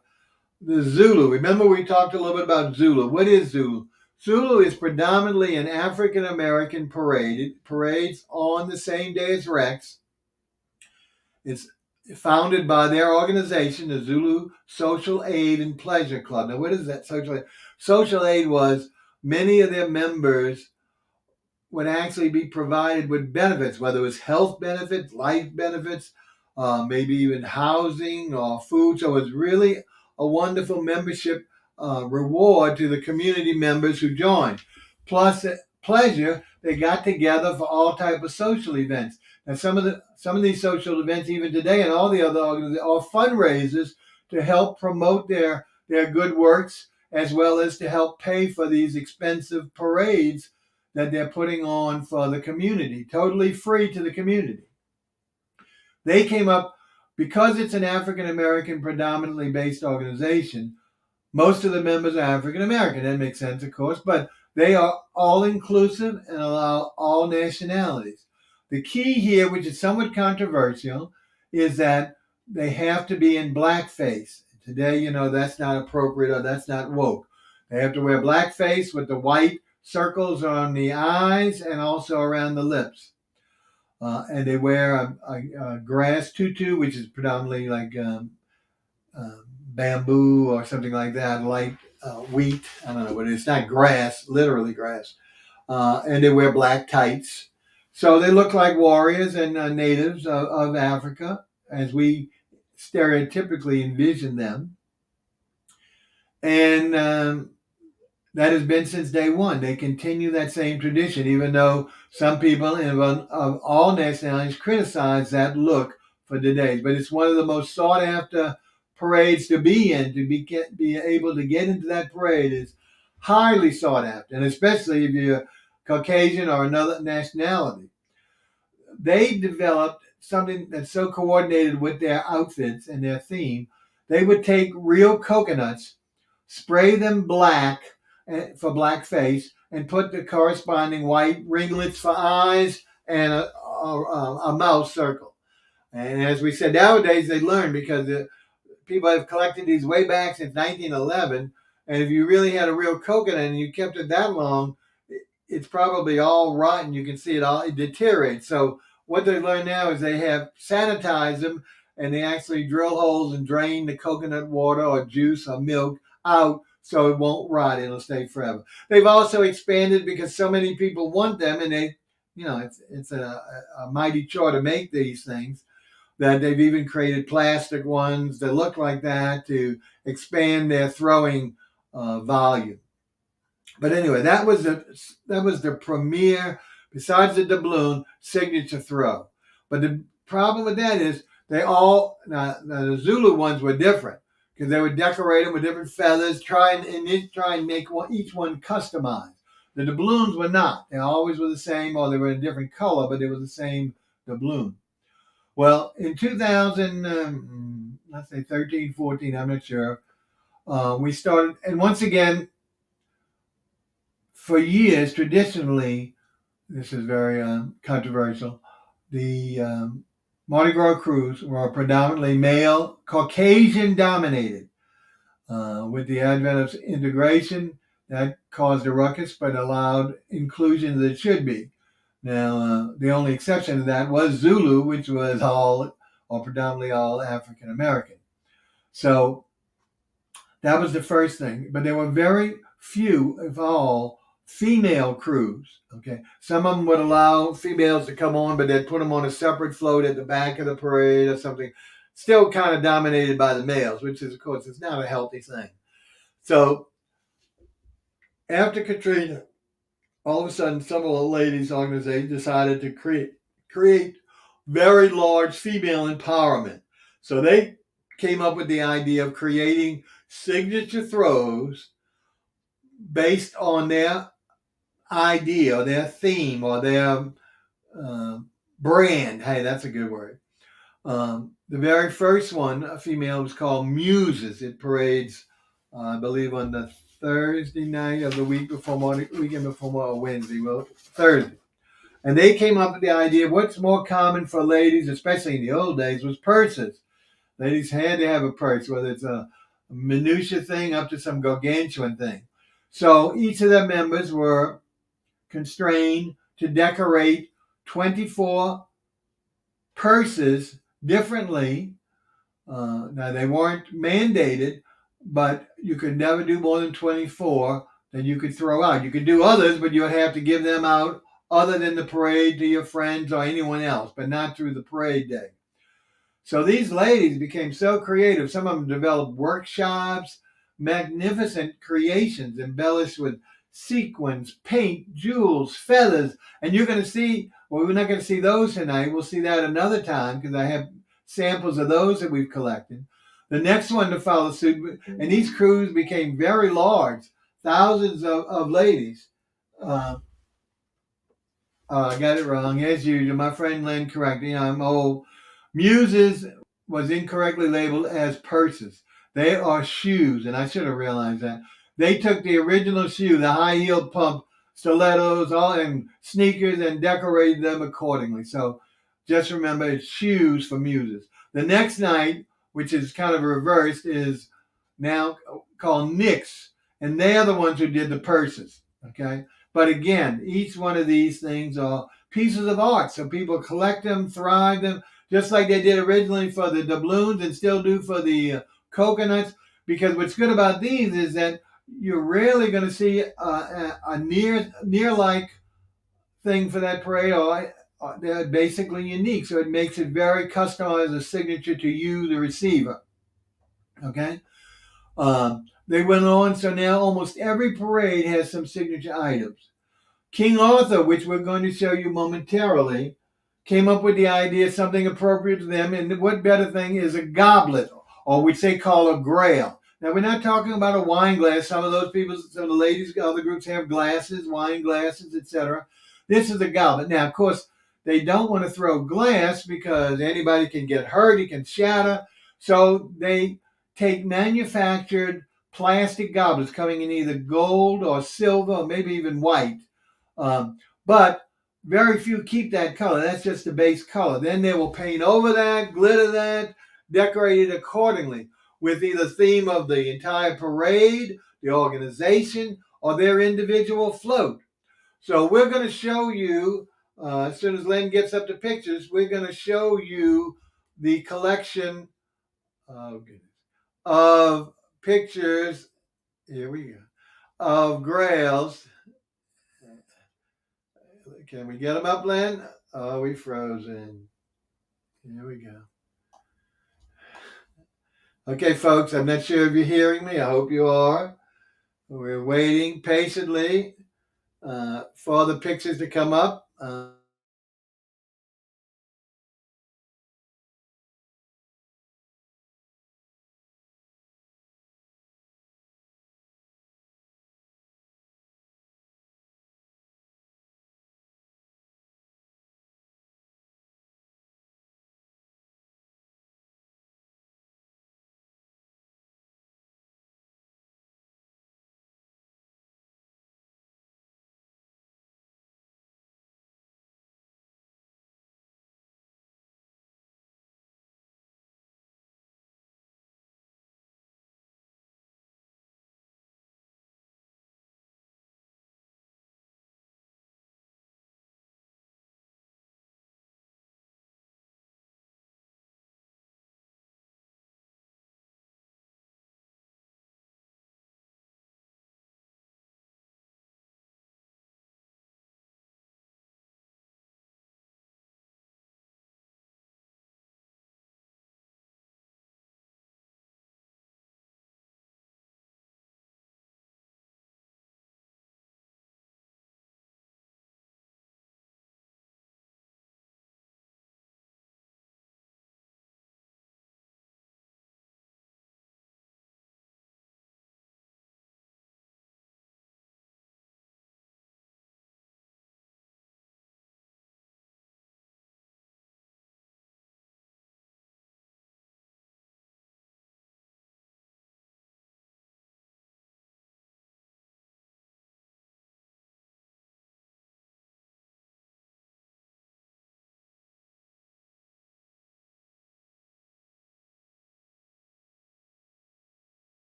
the Zulu. Remember we talked a little bit about Zulu. What is Zulu? Zulu is predominantly an African American parade. It parades on the same day as Rex. It's founded by their organization, the Zulu Social Aid and Pleasure Club. Now, what is that social aid? Social aid was many of their members would actually be provided with benefits, whether it was health benefits, life benefits, maybe even housing or food. So it was really a wonderful membership reward to the community members who joined. Plus pleasure, they got together for all type of social events. And some of these social events, even today, and all the other organizations, are fundraisers to help promote their good works, as well as to help pay for these expensive parades that they're putting on for the community, totally free to the community. They came up, because it's an African American predominantly based organization, most of the members are African American. That makes sense, of course, but they are all inclusive and allow all nationalities. The key here, which is somewhat controversial, is that they have to be in blackface. Today, that's not appropriate or that's not woke. They have to wear blackface with the white circles on the eyes and also around the lips. And they wear a grass tutu, which is predominantly like bamboo or something like that, light wheat. I don't know what it is. It's not grass, literally grass. And they wear black tights. So they look like warriors and natives of Africa, as we stereotypically envision them. And that has been since day one. They continue that same tradition, even though some people of all nationalities criticize that look for today. But it's one of the most sought after parades to be in. To be able to get into that parade is highly sought after, and especially if you're Caucasian or another nationality. They developed something that's so coordinated with their outfits and their theme. They would take real coconuts, spray them black for blackface, and put the corresponding white ringlets for eyes and a mouth circle. And as we said, nowadays they learn, because people have collected these way back since 1911. And if you really had a real coconut and you kept it that long, it's probably all rotten. You can see it deteriorates. So what they learn now is they have sanitized them, and they actually drill holes and drain the coconut water or juice or milk out so it won't rot. It'll stay forever. They've also expanded because so many people want them, and it's a mighty chore to make these things, that they've even created plastic ones that look like that to expand their throwing volume. But anyway, that was the premier, besides the doubloon, signature throw. But the problem with that is now the Zulu ones were different, because they would decorate them with different feathers, try and make each one customized. The doubloons were not. They always were the same, or they were a different color, but they were the same doubloon. Well, in 2000, let's say 13, 14, I'm not sure, we started, and once again, for years, traditionally, this is very controversial, the Mardi Gras crews were predominantly male, Caucasian dominated. With the advent of integration, that caused a ruckus, but allowed inclusion that it should be. Now, the only exception to that was Zulu, which was predominantly all African American. So that was the first thing. But there were very few, if all, female crews. Okay, some of them would allow females to come on, but they'd put them on a separate float at the back of the parade or something. Still kind of dominated by the males, which is, of course, it's not a healthy thing. So after Katrina, all of a sudden, some of the ladies' organizations decided to create very large female empowerment. So they came up with the idea of creating signature throws based on their idea or their theme or their brand. Hey, that's a good word. The very first one, a female, was called Muses. It parades, I believe, on the Thursday night of the weekend before Wednesday. Well, Thursday. And they came up with the idea, what's more common for ladies, especially in the old days, was purses. Ladies had to have a purse, whether it's a minutia thing up to some gargantuan thing. So each of their members were constrained to decorate 24 purses differently. Now, they weren't mandated, but you could never do more than 24 that you could throw out. You could do others, but you would have to give them out other than the parade to your friends or anyone else, but not through the parade day. So these ladies became so creative. Some of them developed workshops, magnificent creations embellished with sequins, paint, jewels, feathers. And you're going to see, well, we're not going to see those tonight. We'll see that another time because I have samples of those that we've collected. The next one to follow suit, and these crews became very large, thousands of ladies. I got it wrong, as usual. My friend Len corrected me. I'm old. Muses was incorrectly labeled as purses. They are shoes, and I should have realized that. They took the original shoe, the high-heeled pump, stilettos, all and sneakers, and decorated them accordingly. So just remember, it's shoes for muses. The next night, which is kind of reversed, is now called Nicks, and they are the ones who did the purses. Okay. But again, each one of these things are pieces of art. So people collect them, thrive them, just like they did originally for the doubloons and still do for the coconuts. Because what's good about these is that you're rarely going to see a near like thing for that parade. Or they're basically unique. So it makes it very customized, a signature to you, the receiver. Okay. They went on, so now almost every parade has some signature items. King Arthur, which we're going to show you momentarily, came up with the idea of something appropriate to them. And what better thing is a goblet, or which they call a grail. Now, we're not talking about a wine glass. Some of those people, some of the ladies, other groups have glasses, wine glasses, etc. This is a goblet. Now, of course, they don't want to throw glass because anybody can get hurt, it can shatter. So they take manufactured plastic goblets coming in either gold or silver or maybe even white. But very few keep that color. That's just the base color. Then they will paint over that, glitter that, decorate it accordingly with either theme of the entire parade, the organization, or their individual float. So we're going to show you, as soon as Len gets up the pictures, we're going to show you the collection of pictures. Here we go. Of grails. Can we get them up, Len? Oh, we frozen. Here we go. Okay, folks, I'm not sure if you're hearing me. I hope you are. We're waiting patiently for the pictures to come up.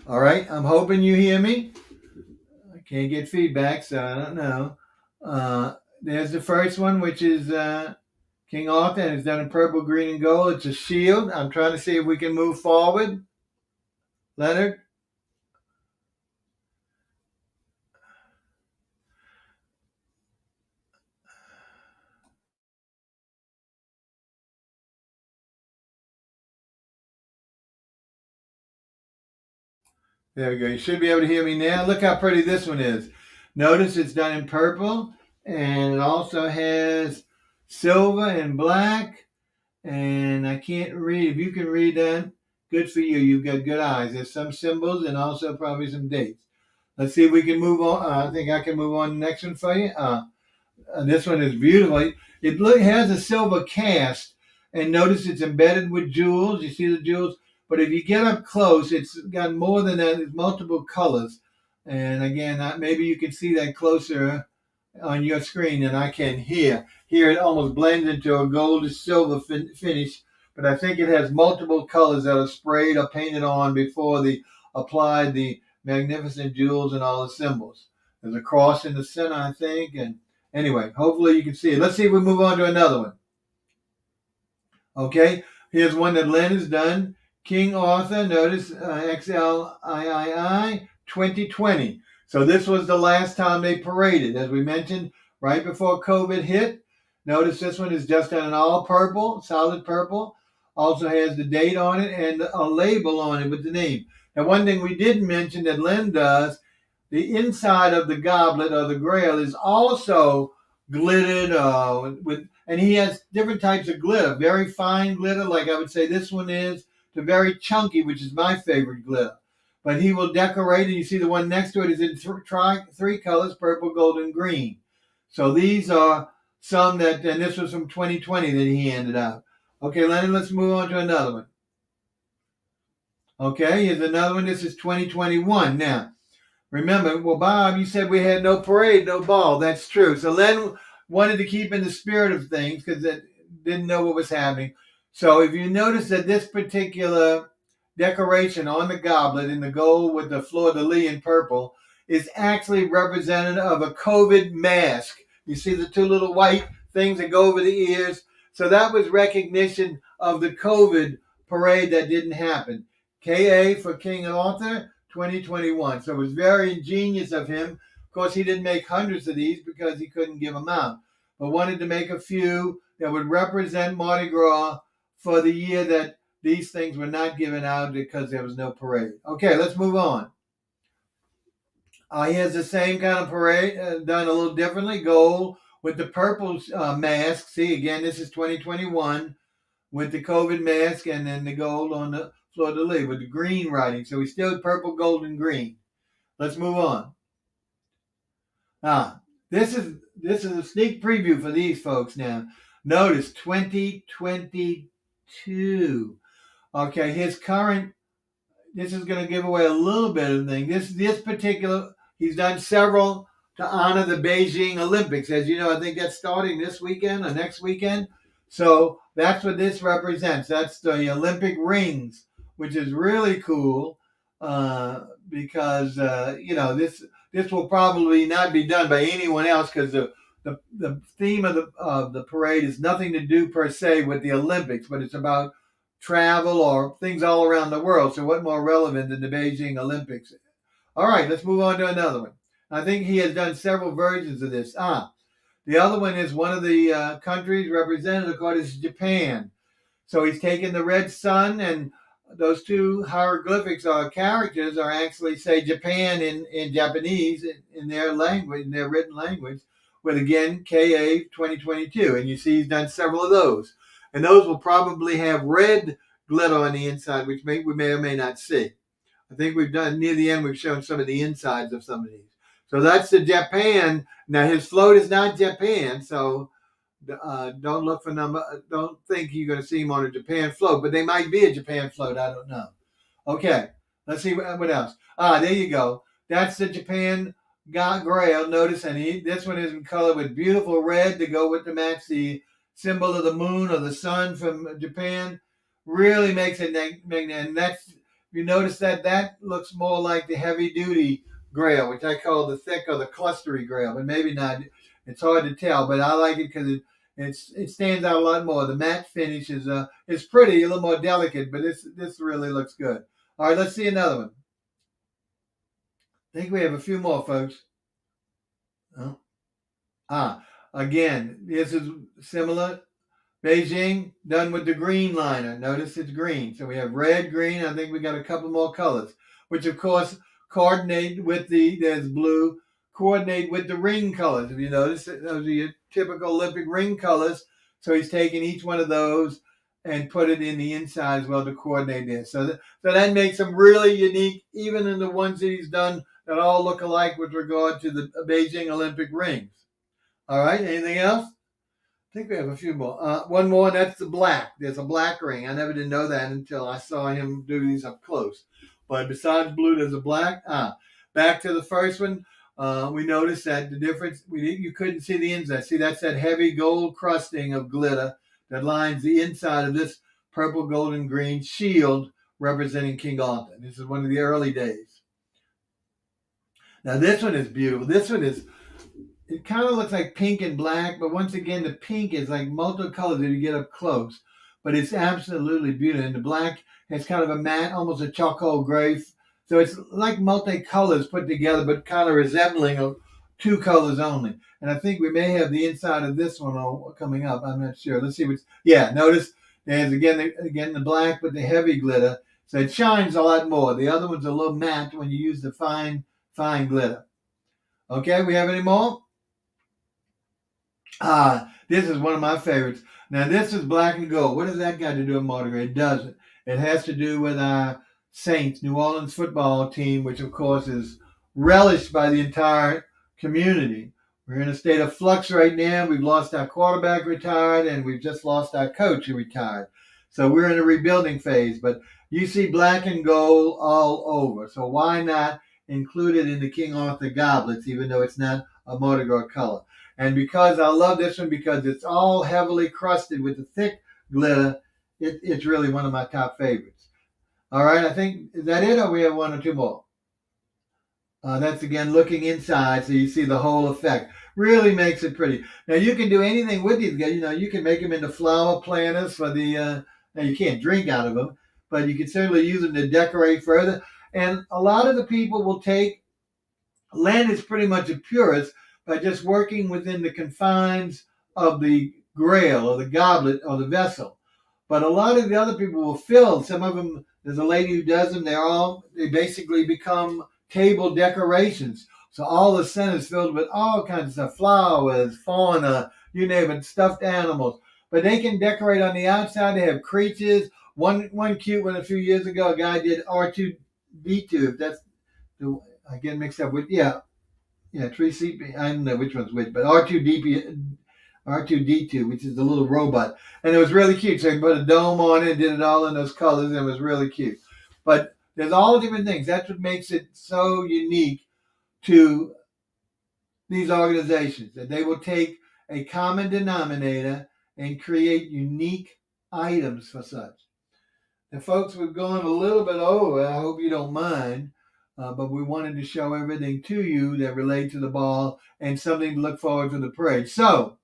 All right, I'm hoping you hear me. I can't get feedback, so I don't know. There's the first one, which is King Arthur, and it's done in purple, green, and gold. It's a shield. I'm trying to see if we can move forward. Leonard? There we go. You should be able to hear me now. Look how pretty this one is. Notice it's done in purple, and it also has silver and black. And I can't read. If you can read that, good for you. You've got good eyes. There's some symbols and also probably some dates. Let's see if we can move on. I think I can move on to the next one for you. This one is beautiful. It has a silver cast, and notice it's embedded with jewels. You see the jewels? But if you get up close, it's got more than that. It's multiple colors. And again, maybe you can see that closer on your screen than I can here. Here it almost blends into a goldish silver finish, but I think it has multiple colors that are sprayed or painted on before they applied the magnificent jewels and all the symbols. There's a cross in the center, I think, and anyway, hopefully you can see it. Let's see if we move on to another one. Okay, here's one that Len has done. King Arthur, notice XLIII 2020. So this was the last time they paraded, as we mentioned, right before COVID hit. Notice this one is just done in all purple, solid purple. Also has the date on it and a label on it with the name. Now, one thing we didn't mention that Len does, the inside of the goblet or the GRAIL is also glittered with, and he has different types of glitter, very fine glitter, like I would say this one is, to very chunky, which is my favorite glitter. But he will decorate, and you see the one next to it is in three colors, purple, gold, and green. So these are some that, and this was from 2020 that he handed out. Okay, Lennon, let's move on to another one. Okay, here's another one. This is 2021. Now, remember, well, Bob, you said we had no parade, no ball. That's true. So Len wanted to keep in the spirit of things because it didn't know what was happening. So if you notice that this particular decoration on the goblet in the gold with the fleur-de-lis in purple is actually representative of a COVID mask. You see the two little white things that go over the ears. So that was recognition of the COVID parade that didn't happen. KA for King Arthur, 2021. So it was very ingenious of him. Of course, he didn't make hundreds of these because he couldn't give them out, but wanted to make a few that would represent Mardi Gras for the year that these things were not given out because there was no parade. Okay, let's move on. He has the same kind of parade, done a little differently, gold with the purple mask. See, again, this is 2021 with the COVID mask and then the gold on the fleur-de-lis with the green writing. So we still purple, gold, and green. Let's move on. This is a sneak preview for these folks now. Notice 2022. Okay, his current, this is going to give away a little bit of thing. This particular, he's done several to honor the Beijing Olympics. As you know, I think that's starting this weekend or next weekend. So that's what this represents. That's the Olympic rings, which is really cool because, this will probably not be done by anyone else because the theme of the parade is nothing to do per se with the Olympics, but it's about travel or things all around the world. So what more relevant than the Beijing Olympics? All right, let's move on to another one. I think he has done several versions of this. The other one is one of the countries represented, of course, is Japan. So he's taken the red sun, and those two hieroglyphics or characters are actually, say, Japan in Japanese in their language, in their written language, with again KA 2022. And you see he's done several of those. And those will probably have red glitter on the inside, which we may or may not see. I think we've done, near the end, we've shown some of the insides of some of these. So that's the Japan. Now, his float is not Japan, so don't look for don't think you're going to see him on a Japan float, but they might be a Japan float. I don't know. Okay, let's see what else. There you go. That's the Japan GRAIL. Notice, and this one is in color with beautiful red to go with the match the symbol of the moon or the sun from Japan. Really makes it, and that's you notice that looks more like the heavy-duty GRAIL, which I call the thick or the clustery GRAIL, but maybe not. It's hard to tell, but I like it because it stands out a lot more. The matte finish is pretty, a little more delicate, but this really looks good. All right, let's see another one. I think we have a few more, folks. Oh. Again, this is similar. Beijing, done with the green liner. Notice it's green. So we have red, green. I think we got a couple more colors, which of course coordinate with there's blue, coordinate with the ring colors. If you notice, those are your typical Olympic ring colors. So he's taken each one of those and put it in the inside as well to coordinate this. So that makes them really unique, even in the ones that he's done that all look alike with regard to the Beijing Olympic rings. All right, anything else? I think we have a few more. One more, and that's the black. There's a black ring. I never did know that until I saw him do these up close. But besides blue, there's a black. Back to the first one, we noticed that the difference, you couldn't see the inside. See, that's that heavy gold crusting of glitter that lines the inside of this purple, gold, and green shield representing King Arthur. This is one of the early days. Now, this one is beautiful. This one it kind of looks like pink and black, but once again, the pink is like multicolored if you get up close. But it's absolutely beautiful. And the black has kind of a matte, almost a charcoal gray. So it's like multicolors put together, but kind of resembling two colors only. And I think we may have the inside of this one coming up. I'm not sure. Let's see what's. Yeah, notice there's again the black with the heavy glitter. So it shines a lot more. The other one's a little matte when you use the fine glitter. Okay, we have any more? This is one of my favorites. Now, this is black and gold. What does that got to do with Mardi Gras? It doesn't. It has to do with our Saints, New Orleans football team, which, of course, is relished by the entire community. We're in a state of flux right now. We've lost our quarterback retired, and we've just lost our coach who retired. So we're in a rebuilding phase. But you see black and gold all over. So why not include it in the King Arthur goblets, even though it's not a Mardi Gras color? And because I love this one, because it's all heavily crusted with the thick glitter, it's really one of my top favorites. All right, I think, is that it, or we have one or two more? That's, again, looking inside so you see the whole effect. Really makes it pretty. Now, you can do anything with these guys. You can make them into flower planters for the, now you can't drink out of them, but you can certainly use them to decorate further. And a lot of the people will take, Len is pretty much a purist, by just working within the confines of the GRAIL or the goblet or the vessel. But a lot of the other people will fill. Some of them, there's a lady who does them. They basically become table decorations. So all the center is filled with all kinds of stuff, flowers, fauna, you name it, stuffed animals. But they can decorate on the outside. They have creatures. One cute one a few years ago, a guy did R2D2. If that's, I get mixed up with, yeah, 3CP. I don't know which one's which, but R2D2, which is the little robot, and it was really cute. So he put a dome on it, did it all in those colors, and it was really cute. But there's all different things. That's what makes it so unique to these organizations, that they will take a common denominator and create unique items for such. And folks, we've gone a little bit over. I hope you don't mind. But we wanted to show everything to you that relate to the ball and something to look forward to the parade. So,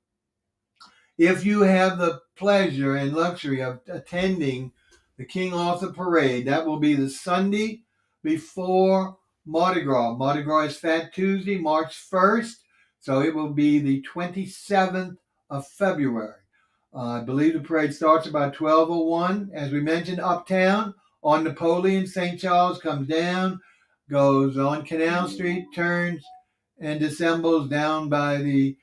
if you have the pleasure and luxury of attending the King Arthur Parade, that will be the Sunday before Mardi Gras. Mardi Gras is Fat Tuesday, March 1st. So it will be the 27th of February. I believe the parade starts about 12:01. As we mentioned, uptown on Napoleon, St. Charles comes down, goes on Canal Street, turns, and dissembles down by the,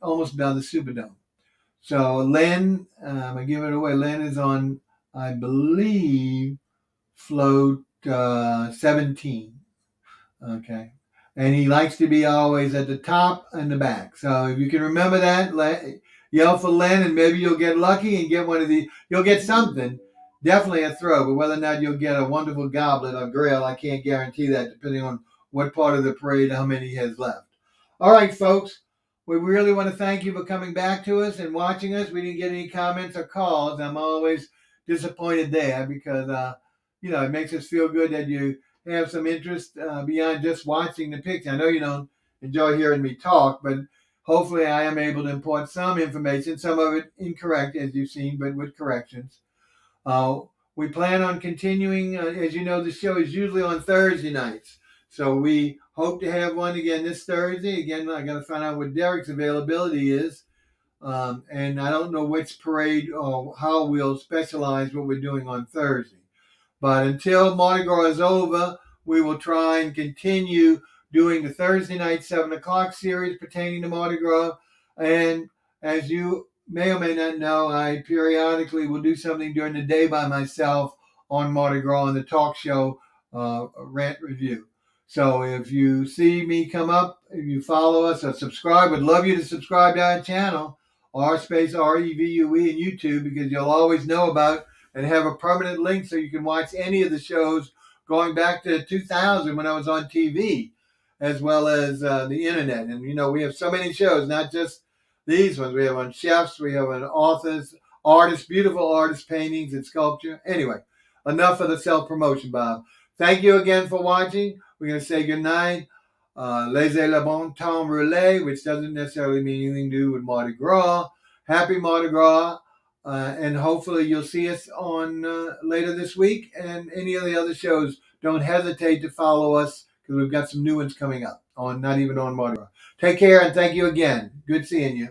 almost by the Superdome. So Len, I give it away. Len is on, I believe, float 17. Okay. And he likes to be always at the top and the back. So if you can remember that, yell for Len, and maybe you'll get lucky and get one of the, you'll get something. Definitely a throw, but whether or not you'll get a wonderful goblet or GRAIL, I can't guarantee that, depending on what part of the parade, how many he has left. All right, folks, we really want to thank you for coming back to us and watching us. We didn't get any comments or calls. I'm always disappointed there because, it makes us feel good that you have some interest beyond just watching the picture. I know you don't enjoy hearing me talk, but hopefully I am able to impart some information, some of it incorrect, as you've seen, but with corrections. Uh, we plan on continuing. As you know, the show is usually on Thursday nights. So we hope to have one again this Thursday. Again, I got to find out what Derek's availability is. And I don't know which parade or how we'll specialize what we're doing on Thursday. But until Mardi Gras is over, we will try and continue doing the Thursday night 7 o'clock series pertaining to Mardi Gras. And as you may or may not know, I periodically will do something during the day by myself on Mardi Gras on the talk show Rant Revue. So if you see me come up, if you follow us or subscribe, would love you to subscribe to our channel, R-Revue in YouTube, because you'll always know about and have a permanent link so you can watch any of the shows going back to 2000 when I was on TV, as well as the internet. And, we have so many shows, not just these ones. We have on chefs, we have on authors, artists, beautiful artist paintings and sculpture. Anyway, enough of the self-promotion, Bob. Thank you again for watching. We're going to say goodnight. Laissez le bon temps rouler, which doesn't necessarily mean anything to do with Mardi Gras. Happy Mardi Gras. And hopefully you'll see us on later this week and any of the other shows. Don't hesitate to follow us because we've got some new ones coming up on not even on Mardi Gras. Take care and thank you again. Good seeing you.